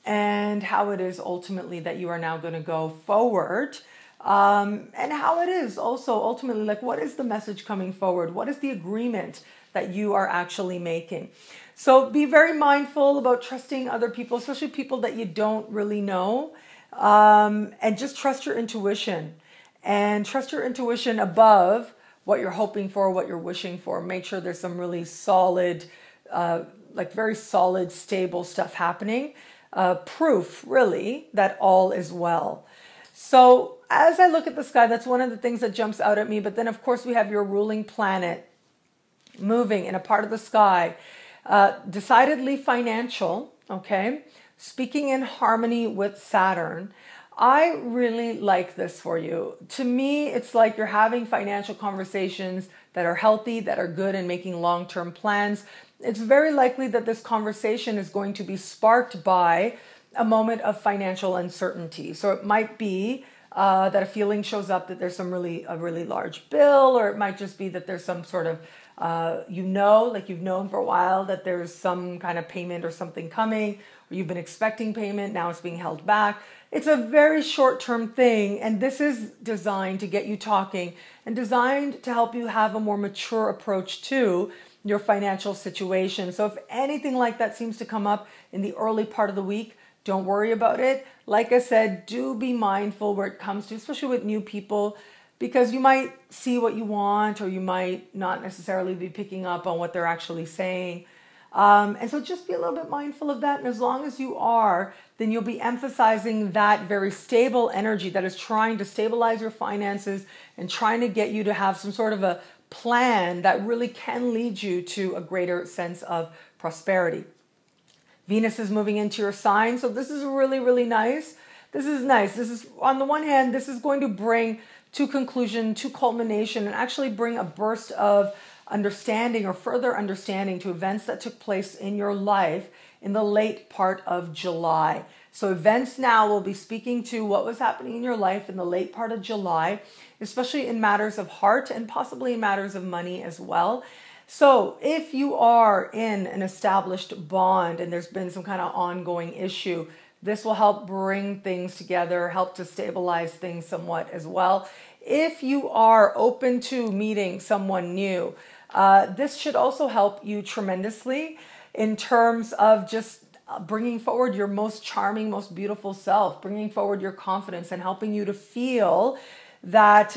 and how it is ultimately that you are now going to go forward. And how it is also ultimately, like, what is the message coming forward? What is the agreement that you are actually making? So be very mindful about trusting other people, especially people that you don't really know. And just trust your intuition, and trust your intuition above what you're hoping for, what you're wishing for. Make sure there's some really solid, very solid, stable stuff happening. Proof, really, that all is well. So as I look at the sky, that's one of the things that jumps out at me. But then, of course, we have your ruling planet moving in a part of the sky, decidedly financial, okay? Speaking in harmony with Saturn. I really like this for you. To me, it's like you're having financial conversations that are healthy, that are good, and making long-term plans. It's very likely that this conversation is going to be sparked by a moment of financial uncertainty. So it might be that a feeling shows up that there's a really large bill, or it might just be that there's some sort of, you've known for a while that there's some kind of payment or something coming, or you've been expecting payment, now it's being held back. It's a very short-term thing, and this is designed to get you talking and designed to help you have a more mature approach to your financial situation. So if anything like that seems to come up in the early part of the week, don't worry about it. Like I said, do be mindful where it comes to, especially with new people, because you might see what you want, or you might not necessarily be picking up on what they're actually saying. And so just be a little bit mindful of that. And as long as you are, then you'll be emphasizing that very stable energy that is trying to stabilize your finances and trying to get you to have some sort of a plan that really can lead you to a greater sense of prosperity. Venus is moving into your sign. So this is really, really nice. This is nice. This is, on the one hand, this is going to bring to conclusion, to culmination, and actually bring a burst of understanding or further understanding to events that took place in your life in the late part of July. So events now will be speaking to what was happening in your life in the late part of July, especially in matters of heart and possibly in matters of money as well. So if you are in an established bond and there's been some kind of ongoing issue, this will help bring things together, help to stabilize things somewhat as well. If you are open to meeting someone new, this should also help you tremendously in terms of just bringing forward your most charming, most beautiful self, bringing forward your confidence and helping you to feel that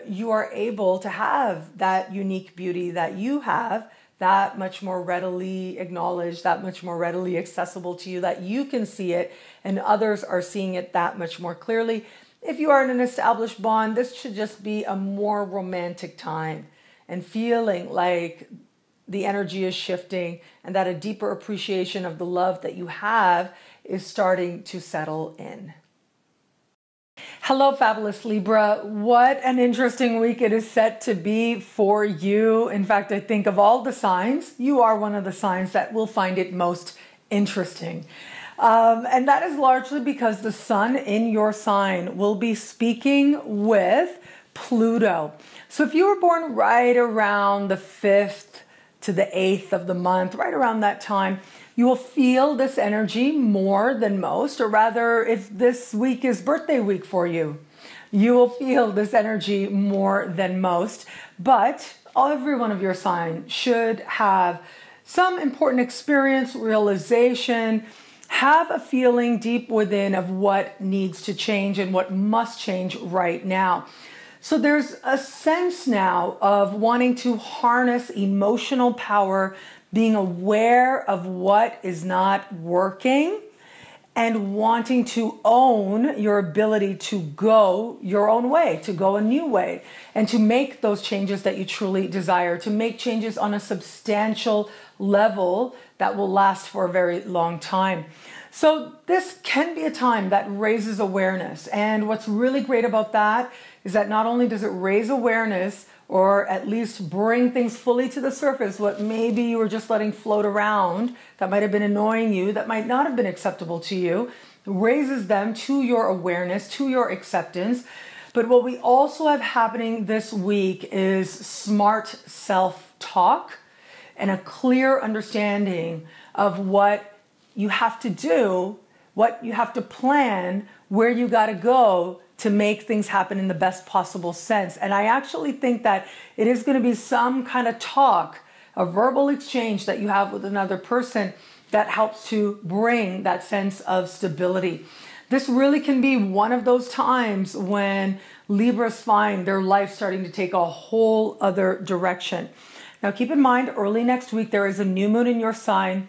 you are able to have that unique beauty that you have, that much more readily acknowledged, that much more readily accessible to you, that you can see it and others are seeing it that much more clearly. If you are in an established bond, this should just be a more romantic time and feeling like the energy is shifting and that a deeper appreciation of the love that you have is starting to settle in. Hello, fabulous Libra. What an interesting week it is set to be for you. In fact, I think of all the signs, you are one of the signs that will find it most interesting. And that is largely because the sun in your sign will be speaking with Pluto. So if you were born right around the 5th to the 8th of the month, right around that time, you will feel this energy more than most, or rather, if this week is birthday week for you, you will feel this energy more than most. But every one of your signs should have some important experience, realization, have a feeling deep within of what needs to change and what must change right now. So there's a sense now of wanting to harness emotional power, being aware of what is not working, and wanting to own your ability to go your own way, to go a new way, and to make those changes that you truly desire, to make changes on a substantial level that will last for a very long time. So this can be a time that raises awareness. And what's really great about that is that not only does it raise awareness, or at least bring things fully to the surface, what maybe you were just letting float around that might have been annoying you, that might not have been acceptable to you, raises them to your awareness, to your acceptance. But what we also have happening this week is smart self-talk and a clear understanding of what you have to do, what you have to plan, where you got to go to make things happen in the best possible sense. And I actually think that it is going to be some kind of talk, a verbal exchange that you have with another person that helps to bring that sense of stability. This really can be one of those times when Libras find their life starting to take a whole other direction. Now keep in mind, early next week, there is a new moon in your sign.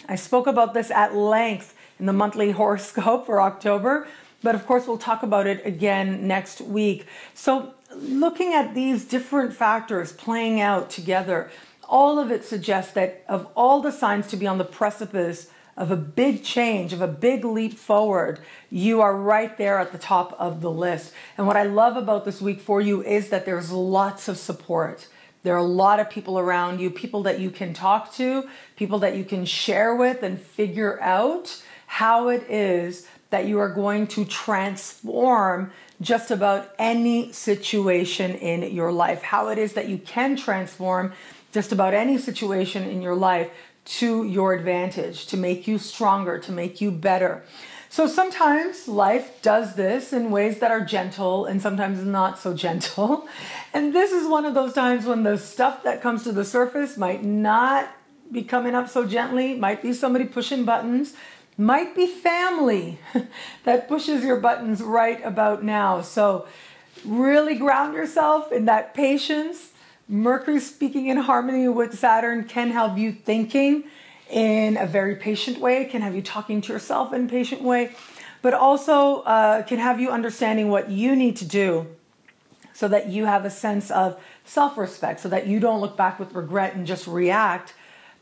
I spoke about this at length in the monthly horoscope for October. But of course, we'll talk about it again next week. So looking at these different factors playing out together, all of it suggests that of all the signs to be on the precipice of a big change, of a big leap forward, you are right there at the top of the list. And what I love about this week for you is that there's lots of support. There are a lot of people around you, people that you can talk to, people that you can share with and figure out how it is that you are going to transform just about any situation in your life, how it is that you can transform just about any situation in your life to your advantage, to make you stronger, to make you better. So sometimes life does this in ways that are gentle and sometimes not so gentle. And this is one of those times when the stuff that comes to the surface might not be coming up so gently, might be somebody pushing buttons, might be family that pushes your buttons right about now. So really ground yourself in that patience. Mercury speaking in harmony with Saturn can have you thinking in a very patient way, can have you talking to yourself in a patient way, but also can have you understanding what you need to do so that you have a sense of self-respect, so that you don't look back with regret and just react,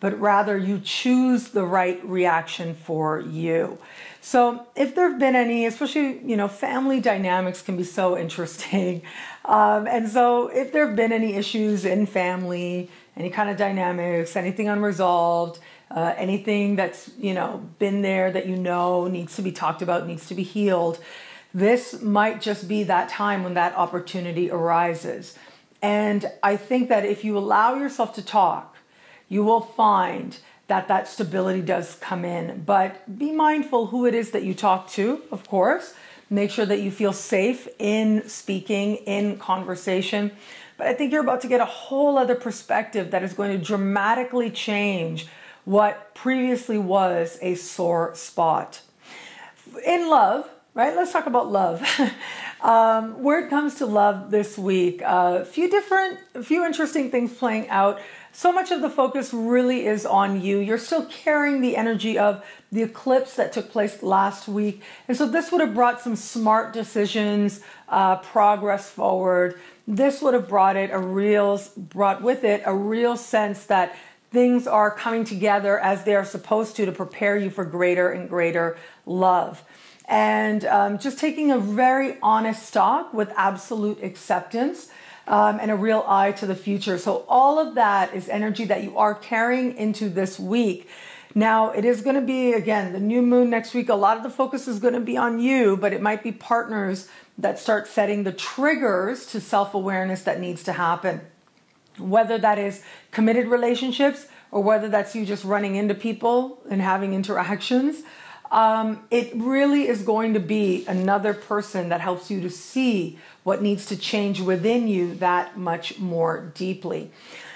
but rather you choose the right reaction for you. So if there have been any, especially, family dynamics can be so interesting. And so if there have been any issues in family, any kind of dynamics, anything unresolved, anything that's, been there that needs to be talked about, needs to be healed, this might just be that time when that opportunity arises. And I think that if you allow yourself to talk, you will find that that stability does come in. But be mindful who it is that you talk to, of course. Make sure that you feel safe in speaking, in conversation. But I think you're about to get a whole other perspective that is going to dramatically change what previously was a sore spot. In love, right? Let's talk about love. Where it comes to love this week, a few interesting things playing out. So much of the focus really is on you. You're still carrying the energy of the eclipse that took place last week. And so this would have brought some smart decisions, progress forward. This would have brought with it a real sense that things are coming together as they are supposed to prepare you for greater and greater love. And just taking a very honest stock with absolute acceptance. And a real eye to the future. So all of that is energy that you are carrying into this week. Now, it is going to be, again, the new moon next week. A lot of the focus is going to be on you, but it might be partners that start setting the triggers to self-awareness that needs to happen. Whether that is committed relationships or whether that's you just running into people and having interactions. It really is going to be another person that helps you to see what needs to change within you that much more deeply.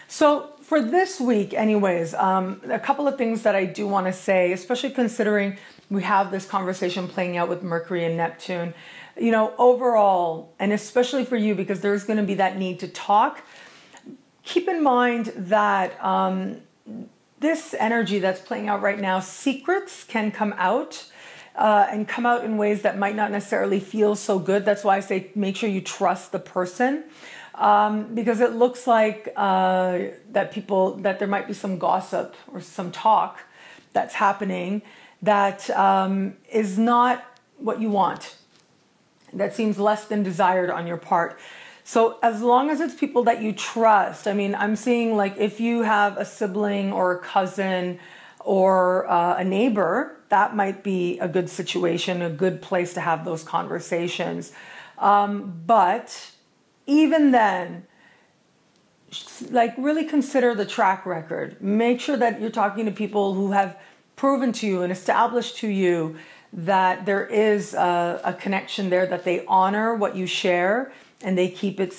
So for this week anyways, a couple of things that I do want to say, especially considering we have this conversation playing out with Mercury and Neptune, you know, overall, and especially for you, because there's going to be that need to talk. Keep in mind that this energy that's playing out right now, secrets can come out and come out in ways that might not necessarily feel so good. That's why I say make sure you trust the person, because it looks like that there might be some gossip or some talk that's happening that is not what you want. That seems less than desired on your part. So as long as it's people that you trust, I mean, I'm seeing like if you have a sibling or a cousin or a neighbor, that might be a good situation, a good place to have those conversations. But even then, like really consider the track record. Make sure that you're talking to people who have proven to you and established to you that there is a connection there, that they honor what you share and they keep it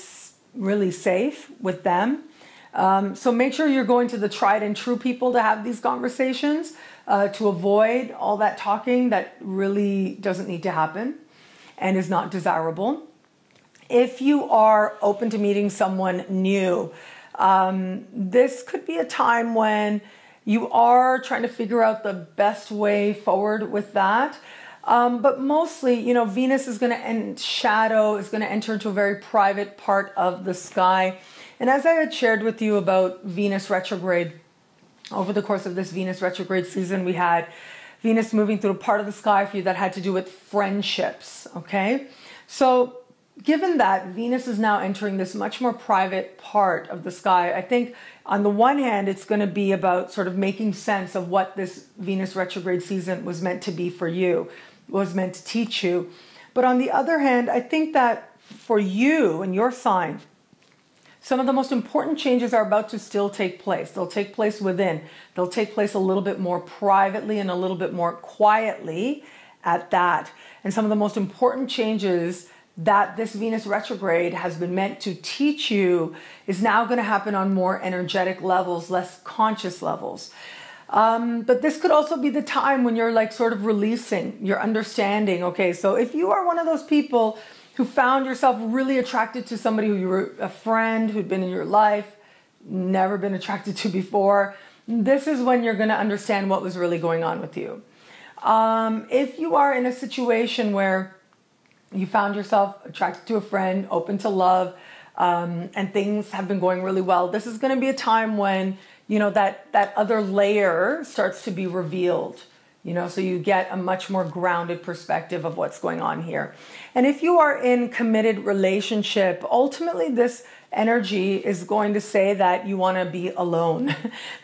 really safe with them. So make sure you're going to the tried and true people to have these conversations, to avoid all that talking that really doesn't need to happen and is not desirable. If you are open to meeting someone new, this could be a time when you are trying to figure out the best way forward with that. But mostly, you know, Venus is going to enter into a very private part of the sky. And as I had shared with you about Venus retrograde, over the course of this Venus retrograde season, we had Venus moving through a part of the sky for you that had to do with friendships, okay? So given that Venus is now entering this much more private part of the sky, I think on the one hand, it's going to be about sort of making sense of what this Venus retrograde season was meant to be for you, was meant to teach you. But on the other hand, I think that for you and your sign, some of the most important changes are about to still take place. They'll take place within. They'll take place a little bit more privately and a little bit more quietly at that. And some of the most important changes that this Venus retrograde has been meant to teach you is now going to happen on more energetic levels, less conscious levels. But this could also be the time when you're like sort of releasing your understanding. Okay, so if you are one of those people who found yourself really attracted to somebody who you were a friend who'd been in your life, never been attracted to before, this is when you're going to understand what was really going on with you. If you are in a situation where you found yourself attracted to a friend, open to love, and things have been going really well, this is going to be a time when, you know, that other layer starts to be revealed, you know, so you get a much more grounded perspective of what's going on here. And if you are in committed relationship, ultimately this energy is going to say that you want to be alone.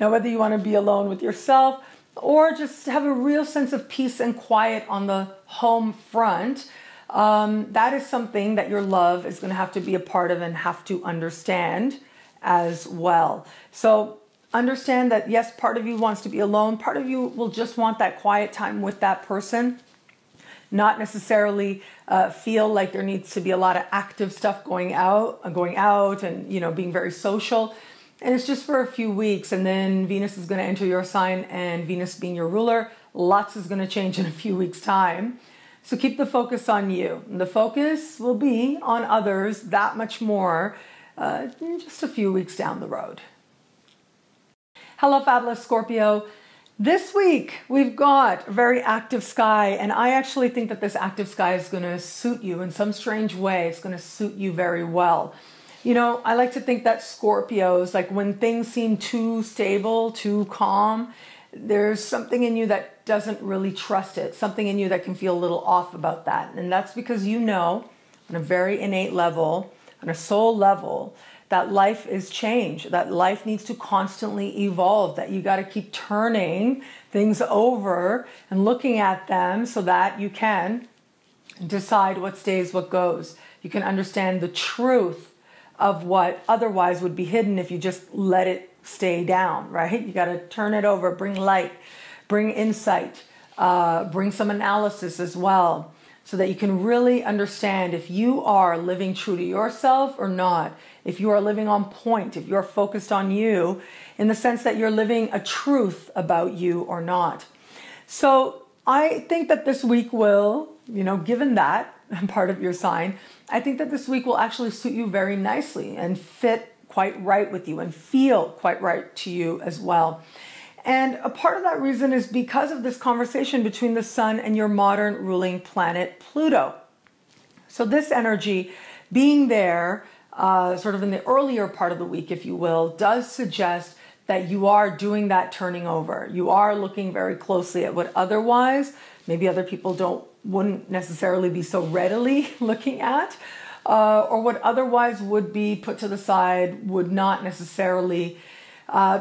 Now, whether you want to be alone with yourself or just have a real sense of peace and quiet on the home front, that is something that your love is going to have to be a part of and have to understand as well. So understand that, yes, part of you wants to be alone. Part of you will just want that quiet time with that person, not necessarily feel like there needs to be a lot of active stuff going out and, you know, being very social. And it's just for a few weeks. And then Venus is going to enter your sign, and Venus being your ruler, lots is going to change in a few weeks' time. So keep the focus on you. And the focus will be on others that much more in just a few weeks down the road. Hello, fabulous Scorpio. This week, we've got a very active sky, and I actually think that this active sky is going to suit you in some strange way. It's going to suit you very well. You know, I like to think that Scorpios, like when things seem too stable, too calm, there's something in you that doesn't really trust it, something in you that can feel a little off about that. And that's because you know, on a very innate level, on a soul level, that life is change, that life needs to constantly evolve, that you got to keep turning things over and looking at them so that you can decide what stays, what goes. You can understand the truth of what otherwise would be hidden if you just let it stay down, right? You got to turn it over, bring light, bring insight, bring some analysis as well. so that you can really understand if you are living true to yourself or not, if you are living on point, if you're focused on you in the sense that you're living a truth about you or not. So I think that this week will, given that part of your sign, I think that this week will actually suit you very nicely and fit quite right with you and feel quite right to you as well. And a part of that reason is because of this conversation between the sun and your modern ruling planet, Pluto. So this energy being there, sort of in the earlier part of the week, if you will, does suggest that you are doing that turning over. You are looking very closely at what otherwise maybe other people wouldn't necessarily be so readily looking at, or what otherwise would be put to the side would not necessarily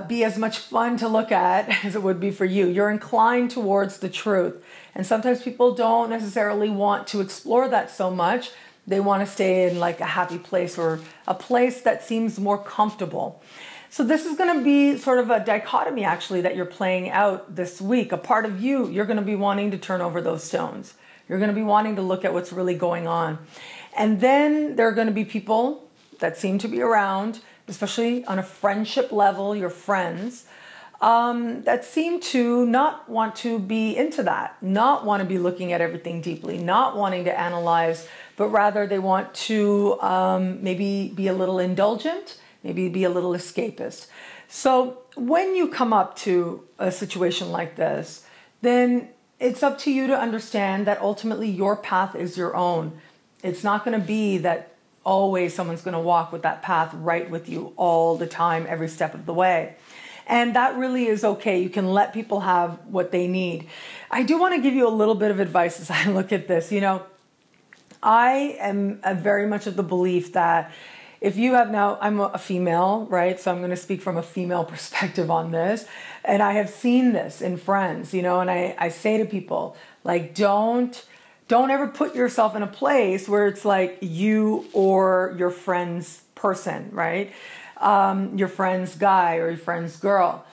be as much fun to look at as it would be for you. You're inclined towards the truth. And sometimes people don't necessarily want to explore that so much. They want to stay in like a happy place or a place that seems more comfortable. So this is going to be sort of a dichotomy actually that you're playing out this week. A part of you, you're going to be wanting to turn over those stones. You're going to be wanting to look at what's really going on. And then there are going to be people that seem to be around, especially on a friendship level, your friends, that seem to not want to be into that, not want to be looking at everything deeply, not wanting to analyze, but rather they want to maybe be a little indulgent, maybe be a little escapist. So when you come up to a situation like this, then it's up to you to understand that ultimately your path is your own. It's not going to be that always someone's going to walk with that path right with you all the time, every step of the way. And that really is okay. You can let people have what they need. I do want to give you a little bit of advice as I look at this. I am very much of the belief that if you have now, I'm a female, right? So I'm going to speak from a female perspective on this. And I have seen this in friends, and I say to people, like, don't ever put yourself in a place where it's like you or your friend's person, right? Your friend's guy or your friend's girl.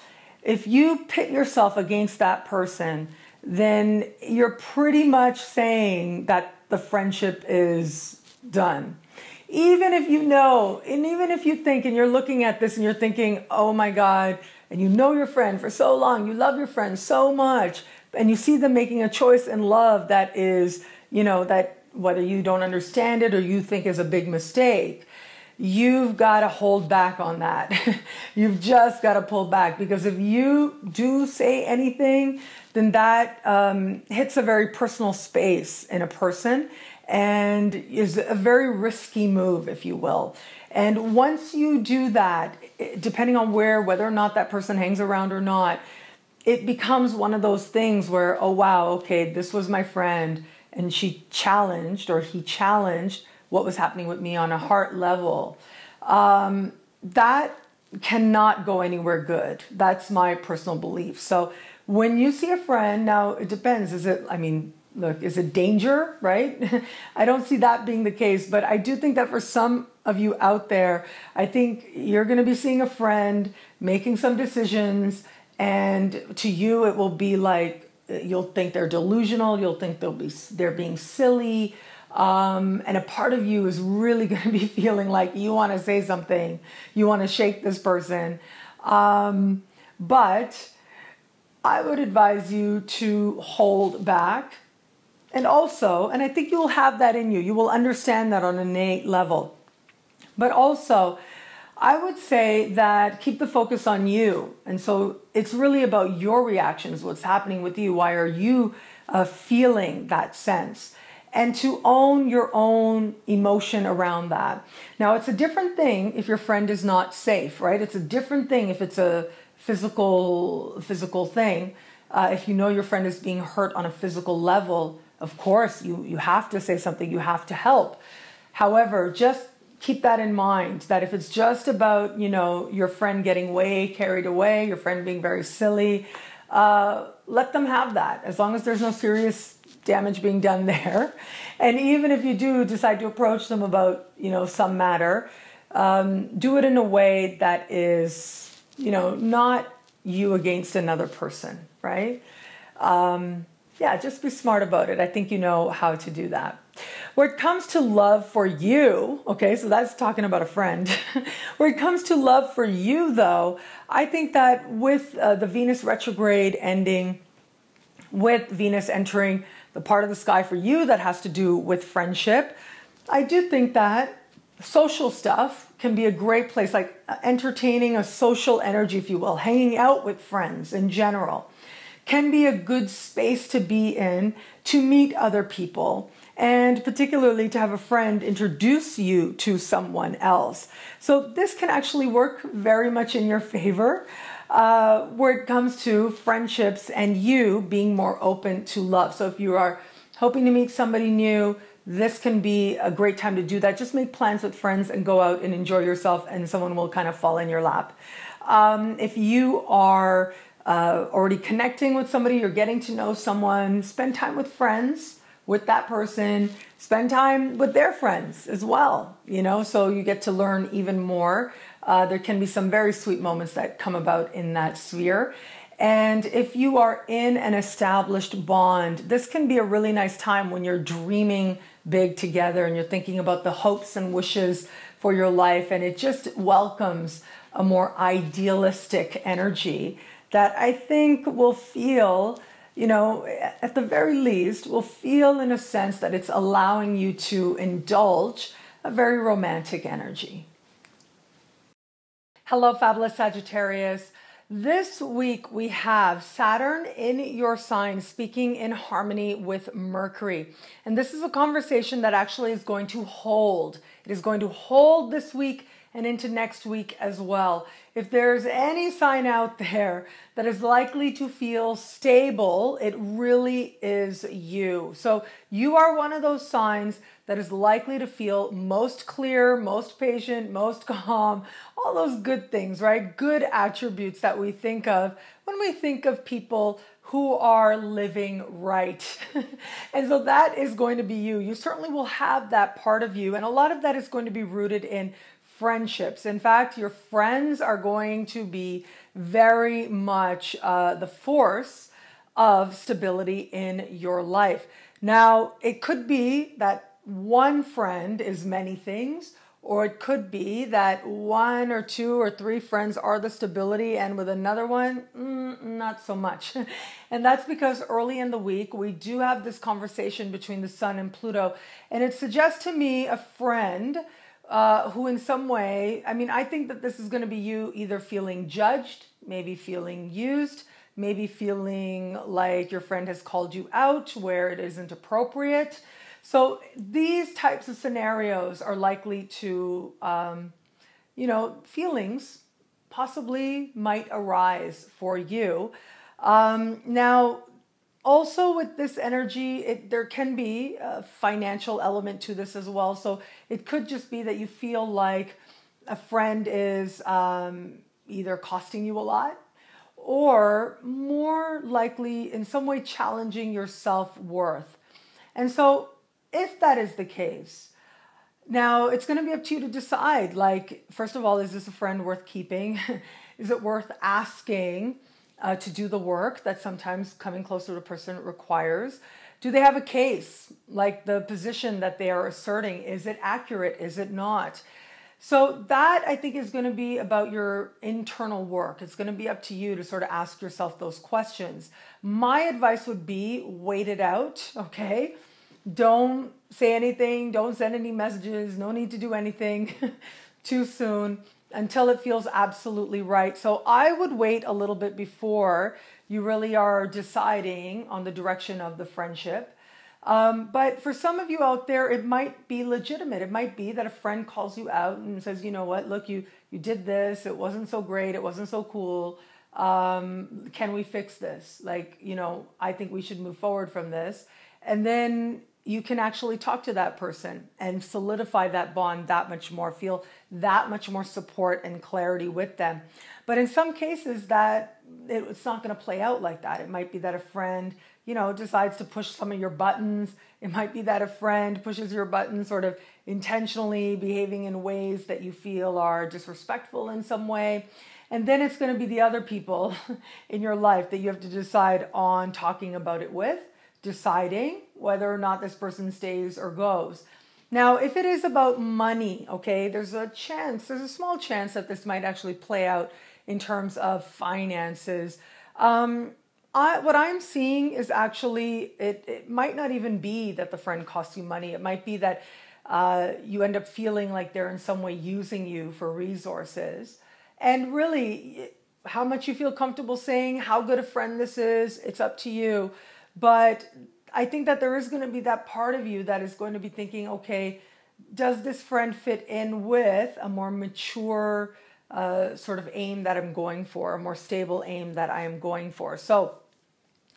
If you pit yourself against that person, then you're pretty much saying that the friendship is done. Even if you know, and even if you think, and you're looking at this and you're thinking, oh my God, and you know your friend for so long, you love your friend so much, and you see them making a choice in love that is, that whether you don't understand it or you think is a big mistake, you've got to hold back on that. You've just got to pull back, because if you do say anything, then that hits a very personal space in a person and is a very risky move, if you will. And once you do that, depending on whether or not that person hangs around or not, it becomes one of those things where, oh wow, okay, this was my friend and she challenged or he challenged what was happening with me on a heart level. That cannot go anywhere good. That's my personal belief. So when you see a friend, now it depends. Is it danger, right? I don't see that being the case, but I do think that for some of you out there, I think you're going to be seeing a friend making some decisions, and to you it will be like, you'll think they're delusional, you'll think they're being silly, and a part of you is really going to be feeling like you want to say something, you want to shake this person, but I would advise you to hold back. And also, and I think you will have that in you, you will understand that on an innate level. But also, I would say that keep the focus on you. And so it's really about your reactions, what's happening with you, why are you feeling that sense? And to own your own emotion around that. Now, it's a different thing if your friend is not safe, right? It's a different thing if it's a physical thing. If you know your friend is being hurt on a physical level, of course, you have to say something, you have to help. However, just keep that in mind, that if it's just about, your friend getting way carried away, your friend being very silly, let them have that, as long as there's no serious damage being done there. And even if you do decide to approach them about, some matter, do it in a way that is, not you against another person, right? yeah, just be smart about it. I think you know how to do that. Where it comes to love for you, okay, so that's talking about a friend. Where it comes to love for you, though, I think that with the Venus retrograde ending, with Venus entering the part of the sky for you that has to do with friendship, I do think that social stuff can be a great place, like entertaining a social energy, if you will, hanging out with friends in general, can be a good space to be in to meet other people, and particularly to have a friend introduce you to someone else. So this can actually work very much in your favor where it comes to friendships and you being more open to love. So if you are hoping to meet somebody new, this can be a great time to do that. Just make plans with friends and go out and enjoy yourself, and someone will kind of fall in your lap. If you are already connecting with somebody, you're getting to know someone, spend time with friends, with that person, spend time with their friends as well, you know, so you get to learn even more. There can be some very sweet moments that come about in that sphere. And if you are in an established bond, this can be a really nice time when you're dreaming big together and you're thinking about the hopes and wishes for your life. And it just welcomes a more idealistic energy that I think will feel, you know, at the very least, will feel in a sense that it's allowing you to indulge a very romantic energy. Hello, fabulous Sagittarius. This week we have Saturn in your sign speaking in harmony with Mercury. And this is a conversation that actually is going to hold. It is going to hold this week and into next week as well. If there's any sign out there that is likely to feel stable, it really is you. So you are one of those signs that is likely to feel most clear, most patient, most calm, all those good things, right? Good attributes that we think of when we think of people who are living right. And so that is going to be you. You certainly will have that part of you. And a lot of that is going to be rooted in friendships. In fact, your friends are going to be very much the force of stability in your life. Now, it could be that one friend is many things, or it could be that one or two or three friends are the stability, and with another one, not so much. And that's because early in the week, we do have this conversation between the Sun and Pluto, and it suggests to me a friend who in some way, I mean, I think that this is going to be you either feeling judged, maybe feeling used, maybe feeling like your friend has called you out where it isn't appropriate. So these types of scenarios are likely to, feelings possibly might arise for you. Now, also with this energy, there can be a financial element to this as well. So it could just be that you feel like a friend is either costing you a lot or more likely in some way challenging your self-worth. And so if that is the case, now it's going to be up to you to decide, like, first of all, is this a friend worth keeping? Is it worth asking to do the work that sometimes coming closer to a person requires? Do they have a case? Like the position that they are asserting, is it accurate? Is it not? So that, I think, is going to be about your internal work. It's going to be up to you to sort of ask yourself those questions. My advice would be wait it out, okay? Don't say anything. Don't send any messages. No need to do anything too soon until it feels absolutely right. So I would wait a little bit before you really are deciding on the direction of the friendship. But for some of you out there, it might be legitimate. It might be that a friend calls you out and says, you know what, look, you did this. It wasn't so great. It wasn't so cool. Can we fix this? Like, I think we should move forward from this. And then you can actually talk to that person and solidify that bond that much more, feel that much more support and clarity with them. But in some cases that it's not going to play out like that. It might be that a friend, decides to push some of your buttons. It might be that a friend pushes your buttons sort of intentionally, behaving in ways that you feel are disrespectful in some way. And then it's going to be the other people in your life that you have to decide on talking about it with deciding whether or not this person stays or goes. Now, if it is about money, okay, there's a small chance that this might actually play out in terms of finances. What I'm seeing is actually, it might not even be that the friend costs you money. It might be that you end up feeling like they're in some way using you for resources. And really, how much you feel comfortable saying how good a friend this is, it's up to you. But I think that there is going to be that part of you that is going to be thinking, okay, does this friend fit in with a more mature sort of aim that I'm going for, a more stable aim that I am going for? So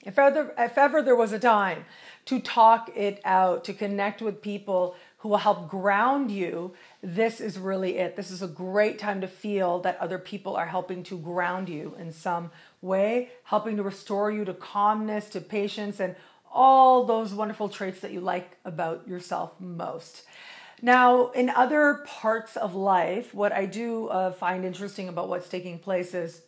if ever there was a time to talk it out, to connect with people who will help ground you, this is really it. This is a great time to feel that other people are helping to ground you in some way, helping to restore you to calmness, to patience, and all those wonderful traits that you like about yourself most. Now, in other parts of life, what I do find interesting about what's taking place is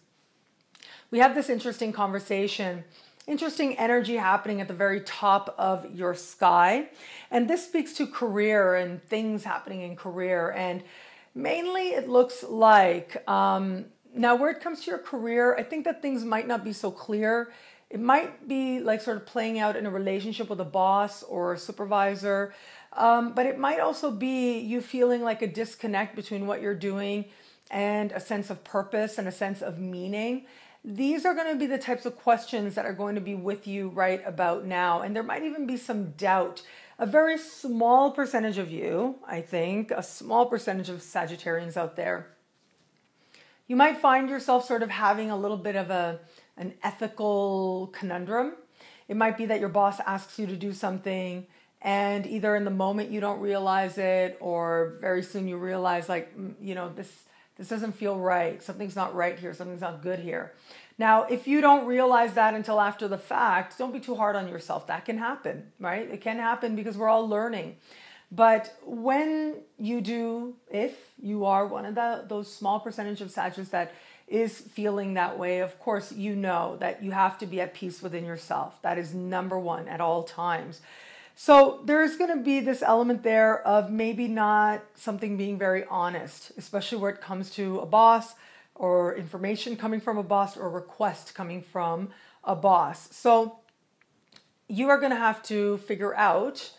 we have this interesting conversation, interesting energy happening at the very top of your sky. And this speaks to career and things happening in career. And mainly it looks like, now where it comes to your career, I think that things might not be so clear. It might be like sort of playing out in a relationship with a boss or a supervisor. But it might also be you feeling like a disconnect between what you're doing and a sense of purpose and a sense of meaning. These are going to be the types of questions that are going to be with you right about now. And there might even be some doubt. A very small percentage of you, I think, a small percentage of Sagittarians out there, you might find yourself sort of having a little bit of an ethical conundrum. It might be that your boss asks you to do something and either in the moment you don't realize it, or very soon you realize like, this doesn't feel right. Something's not right here. Something's not good here. Now, if you don't realize that until after the fact, don't be too hard on yourself. That can happen, right? It can happen because we're all learning. But when you do, if you are one of those small percentage of Sagittarius that is feeling that way, of course, you know that you have to be at peace within yourself. That is number one at all times. So there's going to be this element there of maybe not something being very honest, especially where it comes to a boss or information coming from a boss or a request coming from a boss. So you are going to have to figure out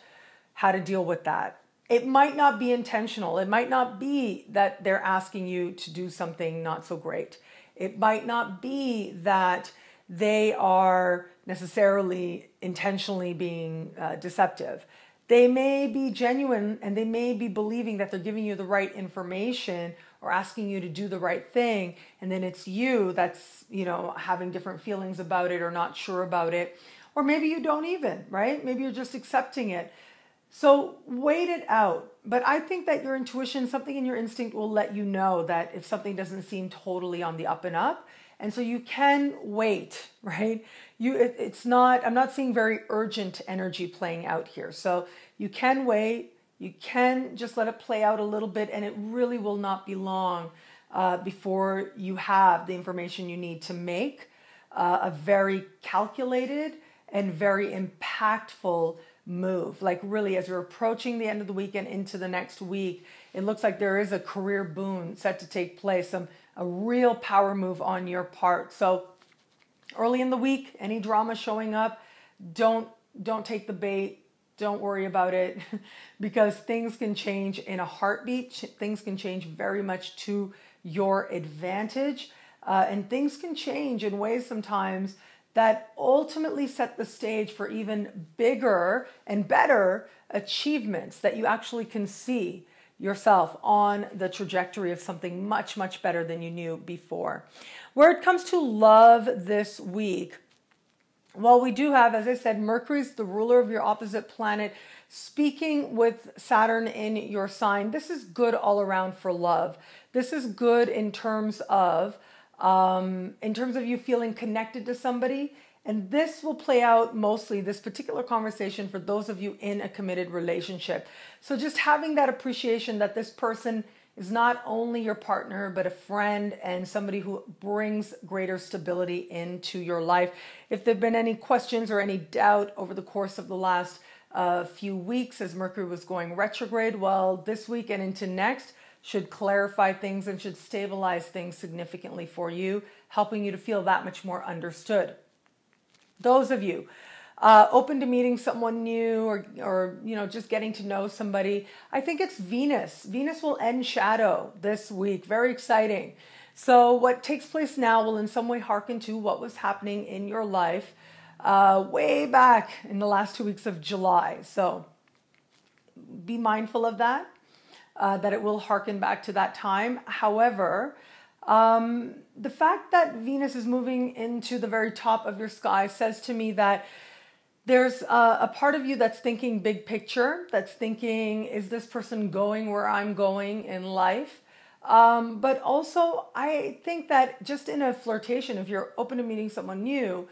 how to deal with that. It might not be intentional. It might not be that they're asking you to do something not so great. It might not be that they are necessarily intentionally being deceptive. They may be genuine and they may be believing that they're giving you the right information or asking you to do the right thing. And then it's you that's, having different feelings about it or not sure about it. Or maybe you don't even, right? Maybe you're just accepting it. So wait it out. But I think that your intuition, something in your instinct will let you know that if something doesn't seem totally on the up and up. And so you can wait, right? I'm not seeing very urgent energy playing out here. So you can wait, you can just let it play out a little bit, and it really will not be long before you have the information you need to make a very calculated and very impactful move. Like really, as you're approaching the end of the week and into the next week, it looks like there is a career boon set to take place, a real power move on your part. So early in the week, any drama showing up, don't take the bait. Don't worry about it because things can change in a heartbeat. Things can change very much to your advantage. And things can change in ways sometimes that ultimately set the stage for even bigger and better achievements that you actually can see yourself on the trajectory of something much, much better than you knew before. Where it comes to love this week, well, we do have, as I said, Mercury's the ruler of your opposite planet, speaking with Saturn in your sign. This is good all around for love. This is good in terms of you feeling connected to somebody. And this will play out mostly, this particular conversation, for those of you in a committed relationship. So just having that appreciation that this person is not only your partner, but a friend and somebody who brings greater stability into your life. If there have been any questions or any doubt over the course of the last few weeks as Mercury was going retrograde, well, this week and into next should clarify things and should stabilize things significantly for you, helping you to feel that much more understood. Those of you open to meeting someone new or just getting to know somebody, I think it's Venus. Venus will end shadow this week. Very exciting. So what takes place now will in some way hearken to what was happening in your life way back in the last 2 weeks of July. So be mindful of that, that it will hearken back to that time. However, the fact that Venus is moving into the very top of your sky says to me that there's a part of you that's thinking big picture, that's thinking, is this person going where I'm going in life? But also, I think that just in a flirtation, if you're open to meeting someone new,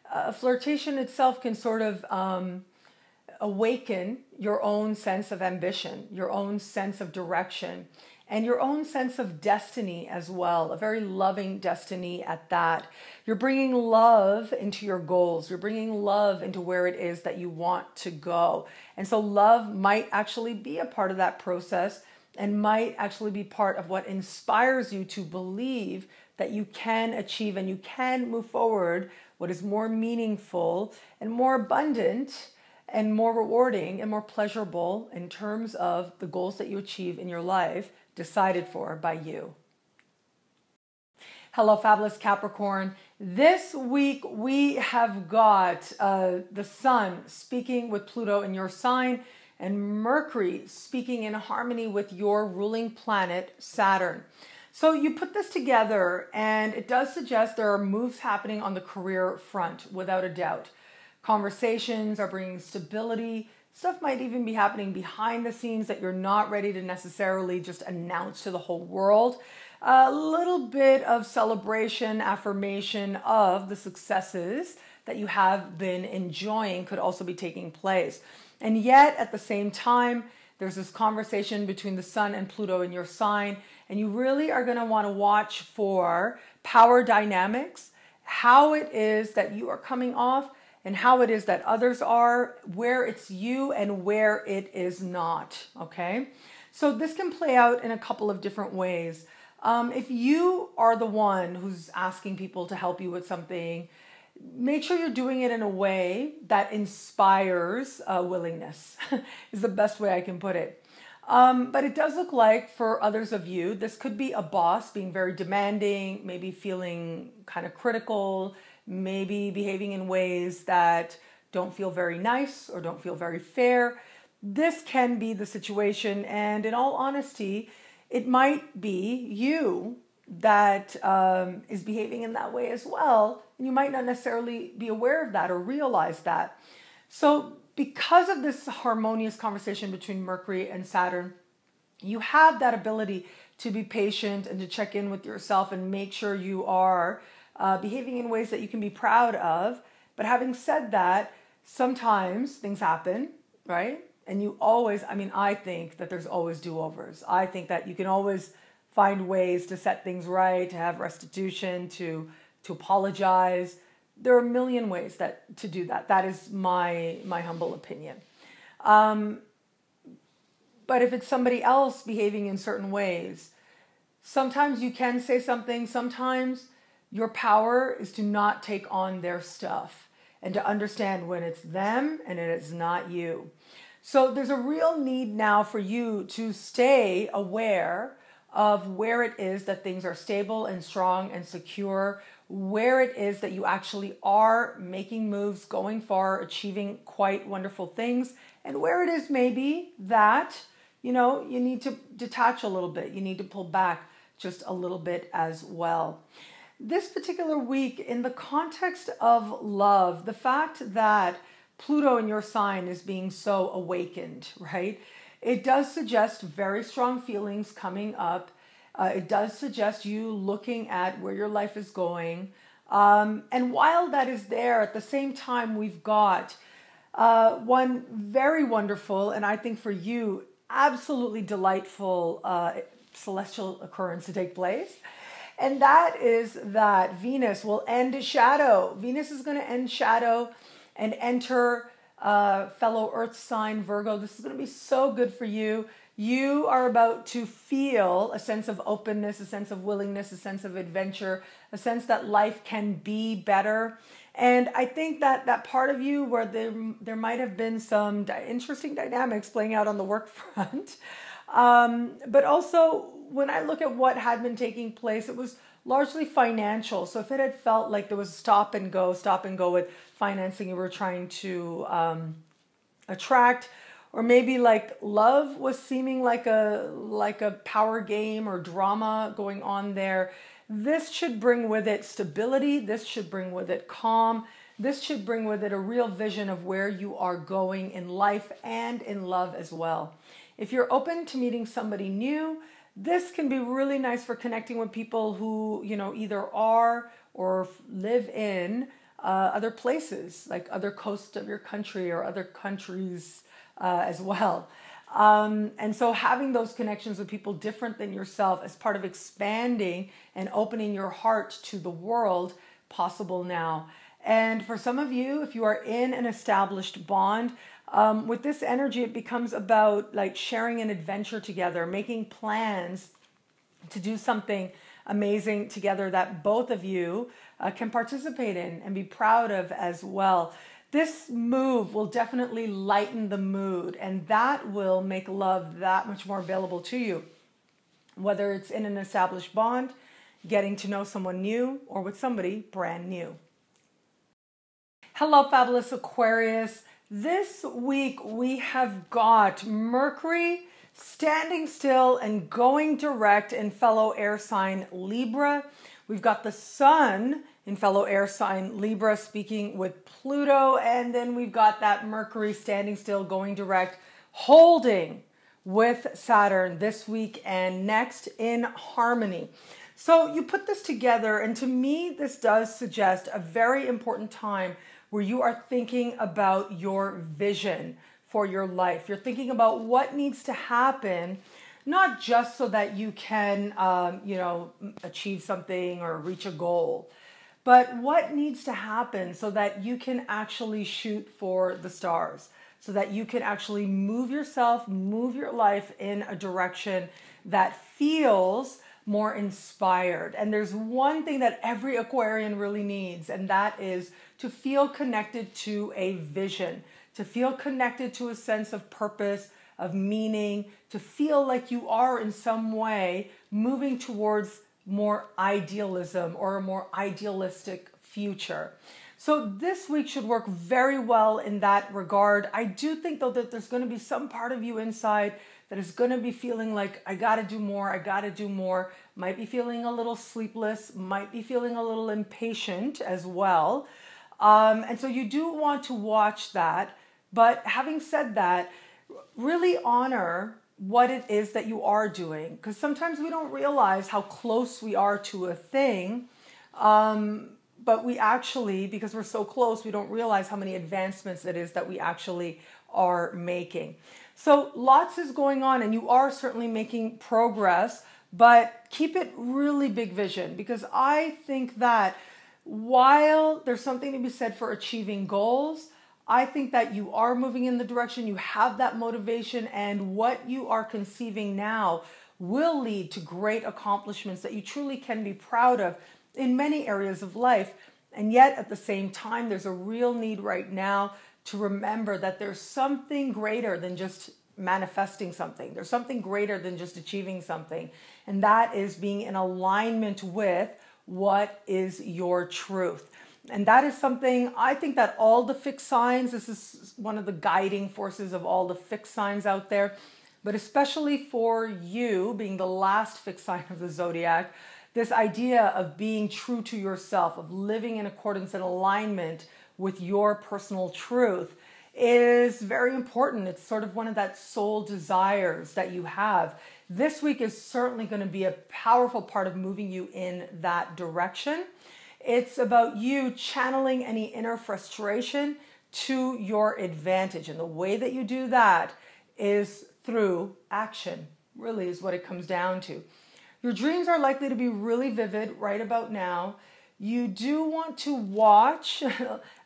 a flirtation itself can sort of awaken your own sense of ambition, your own sense of direction, and your own sense of destiny as well, a very loving destiny at that. You're bringing love into your goals. You're bringing love into where it is that you want to go. And so love might actually be a part of that process and might actually be part of what inspires you to believe that you can achieve and you can move forward what is more meaningful and more abundant and more rewarding and more pleasurable in terms of the goals that you achieve in your life decided for by you. Hello, fabulous Capricorn. This week we have got the Sun speaking with Pluto in your sign and Mercury speaking in harmony with your ruling planet, Saturn. So you put this together and it does suggest there are moves happening on the career front, without a doubt. Conversations are bringing stability. Stuff might even be happening behind the scenes that you're not ready to necessarily just announce to the whole world. A little bit of celebration, affirmation of the successes that you have been enjoying could also be taking place. And yet at the same time, there's this conversation between the Sun and Pluto in your sign, and you really are going to want to watch for power dynamics, how it is that you are coming off and how it is that others are, where it's you and where it is not, okay? So this can play out in a couple of different ways. If you are the one who's asking people to help you with something, make sure you're doing it in a way that inspires willingness, is the best way I can put it. But it does look like for others of you, this could be a boss being very demanding, maybe feeling kind of critical, maybe behaving in ways that don't feel very nice or don't feel very fair. This can be the situation, and in all honesty, it might be you that is behaving in that way as well, and you might not necessarily be aware of that or realize that. So because of this harmonious conversation between Mercury and Saturn, you have that ability to be patient and to check in with yourself and make sure you are behaving in ways that you can be proud of. But having said that, sometimes things happen, right? And you always, I think that there's always do-overs. I think that you can always find ways to set things right, to have restitution, to apologize. There are a million ways to do that. That is my humble opinion. But if it's somebody else behaving in certain ways, sometimes you can say something. Sometimes your power is to not take on their stuff and to understand when it's them and it is not you. So there's a real need now for you to stay aware of where it is that things are stable and strong and secure, where it is that you actually are making moves, going far, achieving quite wonderful things, and where it is maybe that, you need to detach a little bit. You need to pull back just a little bit as well. This particular week, in the context of love, the fact that Pluto in your sign is being so awakened, right? It does suggest very strong feelings coming up. It does suggest you looking at where your life is going. And while that is there, at the same time, we've got one very wonderful, and I think for you, absolutely delightful celestial occurrence to take place. And that is that Venus will end shadow. Venus is going to end shadow and enter fellow earth sign Virgo. This is going to be so good for you. You are about to feel a sense of openness, a sense of willingness, a sense of adventure, a sense that life can be better. And I think that that part of you where there might have been some interesting dynamics playing out on the work front. But also when I look at what had been taking place, it was largely financial. So if it had felt like there was stop and go with financing you were trying to attract, or maybe like love was seeming like a power game or drama going on there, this should bring with it stability. This should bring with it calm. This should bring with it a real vision of where you are going in life and in love as well. If you're open to meeting somebody new, this can be really nice for connecting with people who, you know, either are or live in other places, like other coasts of your country or other countries as well. And so having those connections with people different than yourself as part of expanding and opening your heart to the world possible now. And for some of you, if you are in an established bond, with this energy, it becomes about like sharing an adventure together, making plans to do something amazing together that both of you can participate in and be proud of as well. This move will definitely lighten the mood, and that will make love that much more available to you, whether it's in an established bond, getting to know someone new, or with somebody brand new. Hello, fabulous Aquarius. This week we have got Mercury standing still and going direct in fellow air sign Libra. We've got the Sun in fellow air sign Libra speaking with Pluto, and then we've got that Mercury standing still going direct holding with Saturn this week and next in harmony. So you put this together, and to me this does suggest a very important time where you are thinking about your vision for your life. You're thinking about what needs to happen, not just so that you can, achieve something or reach a goal, but what needs to happen so that you can actually shoot for the stars, so that you can actually move yourself, move your life in a direction that feels more inspired. And there's one thing that every Aquarian really needs, and that is to feel connected to a vision, to feel connected to a sense of purpose, of meaning, to feel like you are in some way moving towards more idealism or a more idealistic future. So this week should work very well in that regard. I do think though that there's going to be some part of you inside that is going to be feeling like, I got to do more, I got to do more, might be feeling a little sleepless, might be feeling a little impatient as well. And so you do want to watch that. But having said that, really honor what it is that you are doing, because sometimes we don't realize how close we are to a thing. But we actually, because we're so close, we don't realize how many advancements it is that we actually are making. So lots is going on, and you are certainly making progress, but keep it really big vision, because I think that while there's something to be said for achieving goals, I think that you are moving in the direction, you have that motivation, and what you are conceiving now will lead to great accomplishments that you truly can be proud of in many areas of life. And yet at the same time, there's a real need right now to remember that there's something greater than just manifesting something. There's something greater than just achieving something. And that is being in alignment with what is your truth. And that is something I think that all the fixed signs, this is one of the guiding forces of all the fixed signs out there, but especially for you being the last fixed sign of the zodiac, this idea of being true to yourself, of living in accordance and alignment with your personal truth is very important. It's sort of one of that soul desires that you have. This week is certainly going to be a powerful part of moving you in that direction. It's about you channeling any inner frustration to your advantage. And the way that you do that is through action. really is what it comes down to. Your dreams are likely to be really vivid right about now. You do want to watch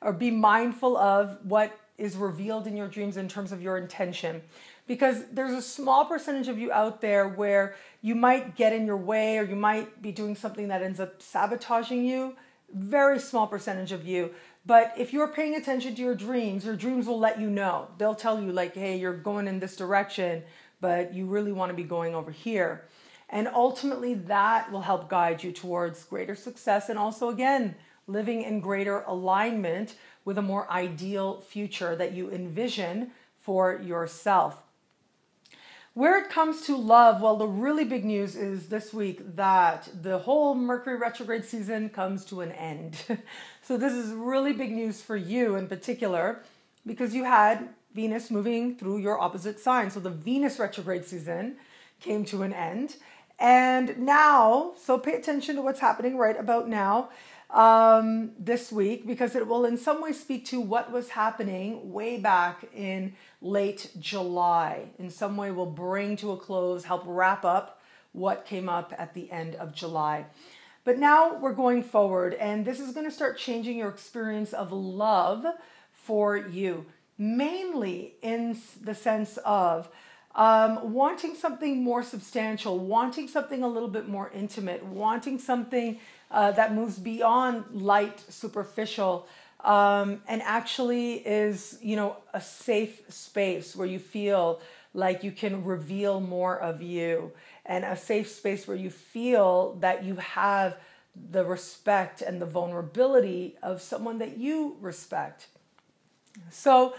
or be mindful of what is revealed in your dreams in terms of your intention, because there's a small percentage of you out there where you might get in your way or you might be doing something that ends up sabotaging you. Very small percentage of you. But if you're paying attention to your dreams will let you know. They'll tell you like, hey, you're going in this direction, but you really want to be going over here. And ultimately that will help guide you towards greater success and also, again, living in greater alignment with a more ideal future that you envision for yourself. Where it comes to love, well, the really big news is this week that the whole Mercury retrograde season comes to an end. So this is really big news for you in particular because you had Venus moving through your opposite sign. So the Venus retrograde season came to an end. And now, so pay attention to what's happening right about now this week, because it will in some way speak to what was happening way back in late July. In some way will bring to a close, help wrap up what came up at the end of July. But now we're going forward, and this is going to start changing your experience of love for you, mainly in the sense of wanting something more substantial, wanting something a little bit more intimate, wanting something that moves beyond light, superficial, and actually is, a safe space where you feel like you can reveal more of you, and a safe space where you feel that you have the respect and the vulnerability of someone that you respect. So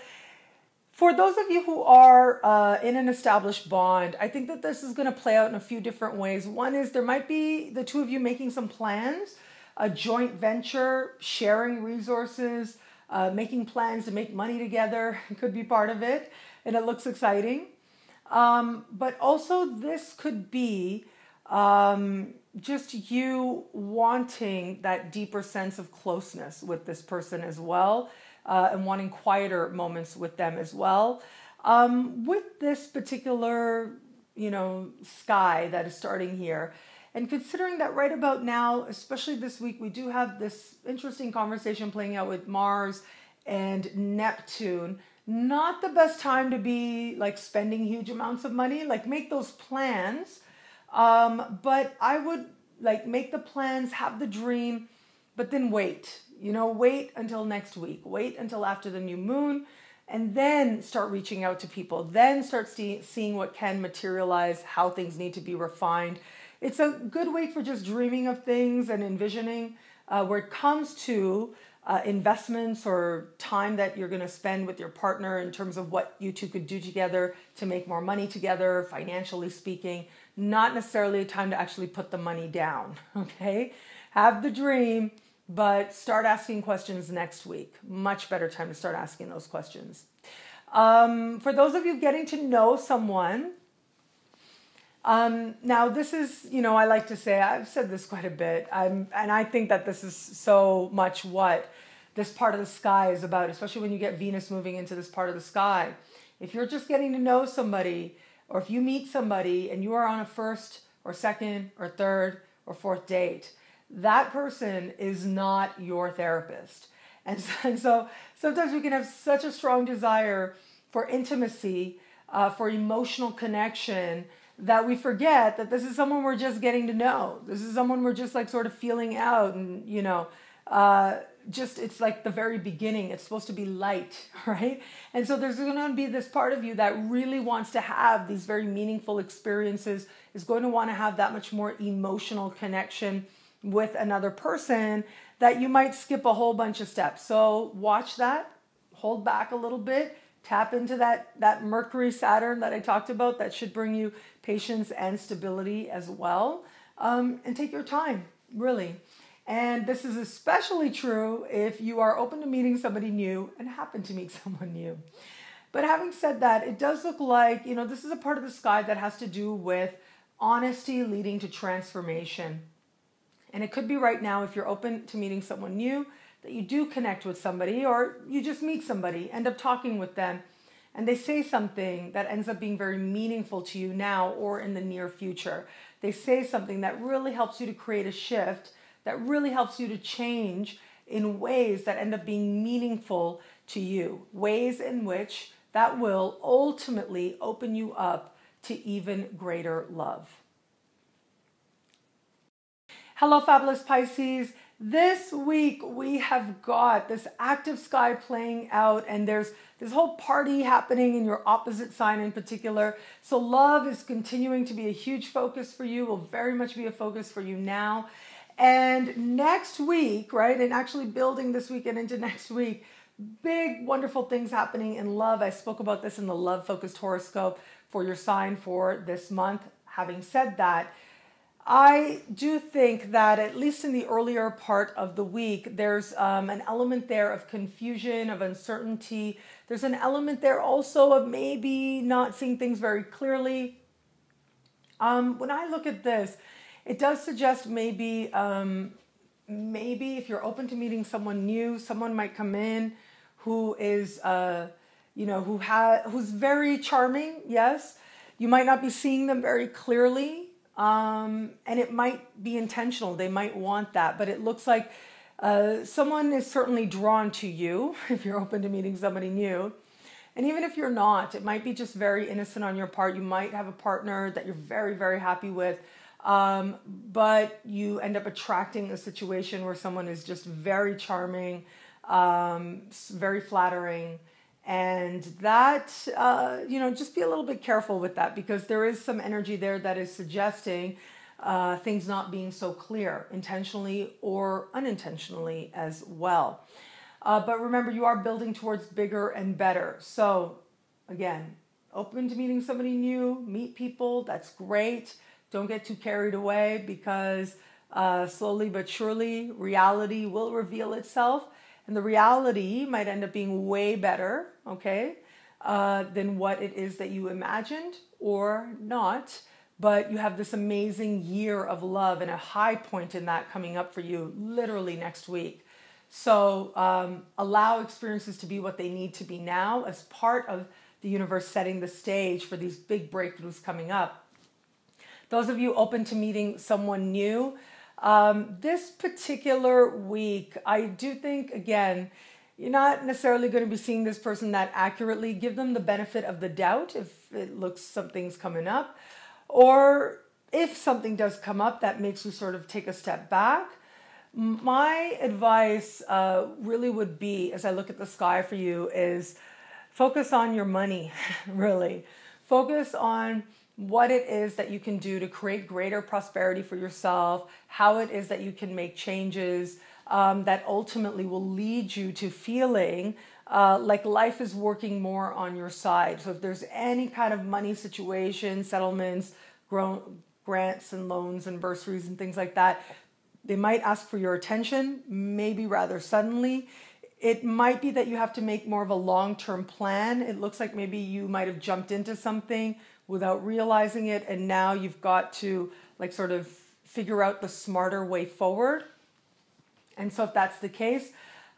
for those of you who are in an established bond, I think that this is going to play out in a few different ways. One is there might be the two of you making some plans, a joint venture, sharing resources, making plans to make money together could be part of it, and it looks exciting. But also this could be just you wanting that deeper sense of closeness with this person as well. And wanting quieter moments with them as well. With this particular, sky that is starting here, and considering that right about now, especially this week, we do have this interesting conversation playing out with Mars and Neptune. Not the best time to be like spending huge amounts of money. Like make those plans, but I would like make the plans, have the dream, but then wait. Wait until next week, wait until after the new moon, and then start reaching out to people, then start seeing what can materialize, how things need to be refined. It's a good week for just dreaming of things and envisioning. Where it comes to investments or time that you're going to spend with your partner in terms of what you two could do together to make more money together, financially speaking, not necessarily a time to actually put the money down, okay? Have the dream, but start asking questions next week. Much better time to start asking those questions. For those of you getting to know someone, now this is, I like to say, I've said this quite a bit, and I think that this is so much what this part of the sky is about, especially when you get Venus moving into this part of the sky. If you're just getting to know somebody, or if you meet somebody and you are on a first or second or third or fourth date, that person is not your therapist. And so sometimes we can have such a strong desire for intimacy, for emotional connection, that we forget that this is someone we're just getting to know. This is someone we're just like sort of feeling out, and it's like the very beginning. It's supposed to be light, right? And so there's going to be this part of you that really wants to have these very meaningful experiences, is going to want to have that much more emotional connection with another person, that you might skip a whole bunch of steps. So watch that, hold back a little bit, tap into that Mercury Saturn that I talked about. That should bring you patience and stability as well. And take your time, really. And this is especially true if you are open to meeting somebody new and happen to meet someone new. But having said that, it does look like, this is a part of the sky that has to do with honesty leading to transformation. And it could be right now, if you're open to meeting someone new, that you do connect with somebody, or you just meet somebody, end up talking with them, and they say something that ends up being very meaningful to you now or in the near future. They say something that really helps you to create a shift, that really helps you to change in ways that end up being meaningful to you, ways in which that will ultimately open you up to even greater love. Hello, fabulous Pisces. This week we have got this active sky playing out, and there's this whole party happening in your opposite sign in particular. So love is continuing to be a huge focus for you, will very much be a focus for you now. And next week, right, and actually building this weekend into next week, big, wonderful things happening in love. I spoke about this in the love-focused horoscope for your sign for this month. Having said that, I do think that at least in the earlier part of the week, there's an element there of confusion, of uncertainty. There's an element there also of maybe not seeing things very clearly. When I look at this, it does suggest maybe if you're open to meeting someone new, someone might come in who is, who's very charming. Yes, you might not be seeing them very clearly. And it might be intentional. They might want that, but it looks like someone is certainly drawn to you if you're open to meeting somebody new. And even if you're not, it might be just very innocent on your part. You might have a partner that you're very, very happy with, but you end up attracting a situation where someone is just very charming, very flattering. And that, just be a little bit careful with that, because there is some energy there that is suggesting things not being so clear, intentionally or unintentionally as well. But remember, you are building towards bigger and better. So again, open to meeting somebody new, meet people, that's great. Don't get too carried away, because slowly but surely reality will reveal itself. And the reality might end up being way better, okay, than what it is that you imagined or not. But you have this amazing year of love and a high point in that coming up for you literally next week. So allow experiences to be what they need to be now as part of the universe setting the stage for these big breakthroughs coming up. Those of you open to meeting someone new, this particular week, I do think, again, you're not necessarily going to be seeing this person that accurately. Give them the benefit of the doubt if it looks something's coming up. Or if something does come up that makes you sort of take a step back. My advice really would be, as I look at the sky for you, is focus on your money, really. Focus on what it is that you can do to create greater prosperity for yourself, how it is that you can make changes that ultimately will lead you to feeling like life is working more on your side. So if there's any kind of money situation, settlements, grants and loans and bursaries and things like that, they might ask for your attention, maybe rather suddenly. It might be that you have to make more of a long-term plan. It looks like maybe you might have jumped into something without realizing it, and now you've got to like sort of figure out the smarter way forward. And so if that's the case,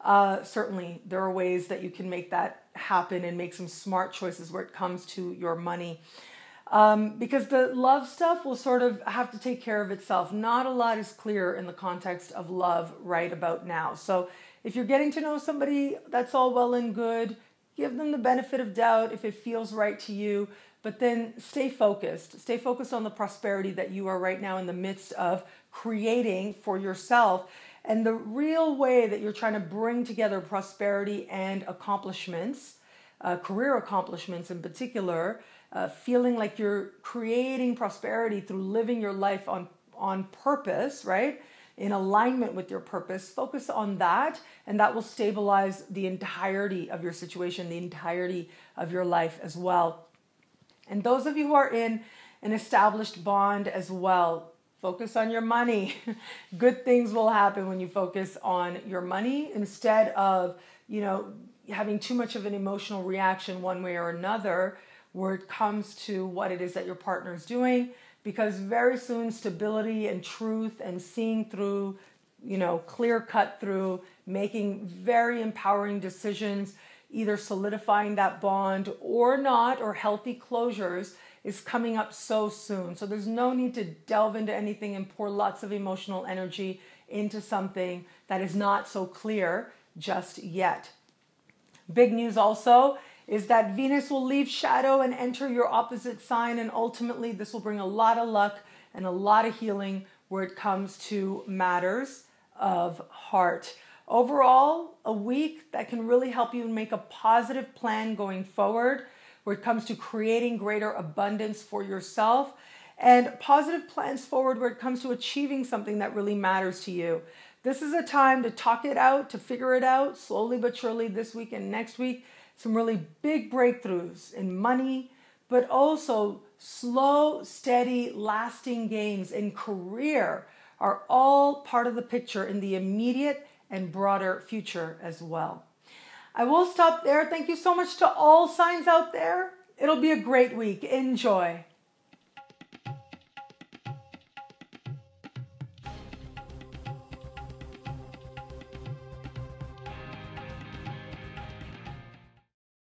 certainly there are ways that you can make that happen and make some smart choices where it comes to your money. Because the love stuff will sort of have to take care of itself. Not a lot is clear in the context of love right about now. So if you're getting to know somebody, that's all well and good. Give them the benefit of doubt if it feels right to you. But then stay focused. Stay focused on the prosperity that you are right now in the midst of creating for yourself. And the real way that you're trying to bring together prosperity and accomplishments, career accomplishments in particular, feeling like you're creating prosperity through living your life on purpose, right? In alignment with your purpose, focus on that, and that will stabilize the entirety of your situation, the entirety of your life as well. And those of you who are in an established bond as well, focus on your money. Good things will happen when you focus on your money instead of, having too much of an emotional reaction one way or another where it comes to what it is that your partner is doing. Because very soon stability and truth and seeing through, clear cut through, making very empowering decisions, either solidifying that bond or not, or healthy closures, is coming up so soon. So there's no need to delve into anything and pour lots of emotional energy into something that is not so clear just yet. Big news also is that Venus will leave shadow and enter your opposite sign, and ultimately this will bring a lot of luck and a lot of healing where it comes to matters of heart. Overall, a week that can really help you make a positive plan going forward where it comes to creating greater abundance for yourself, and positive plans forward where it comes to achieving something that really matters to you. This is a time to talk it out, to figure it out slowly but surely this week and next week. Some really big breakthroughs in money, but also slow, steady, lasting gains in career are all part of the picture in the immediate and broader future as well. I will stop there. Thank you so much to all signs out there. It'll be a great week. Enjoy.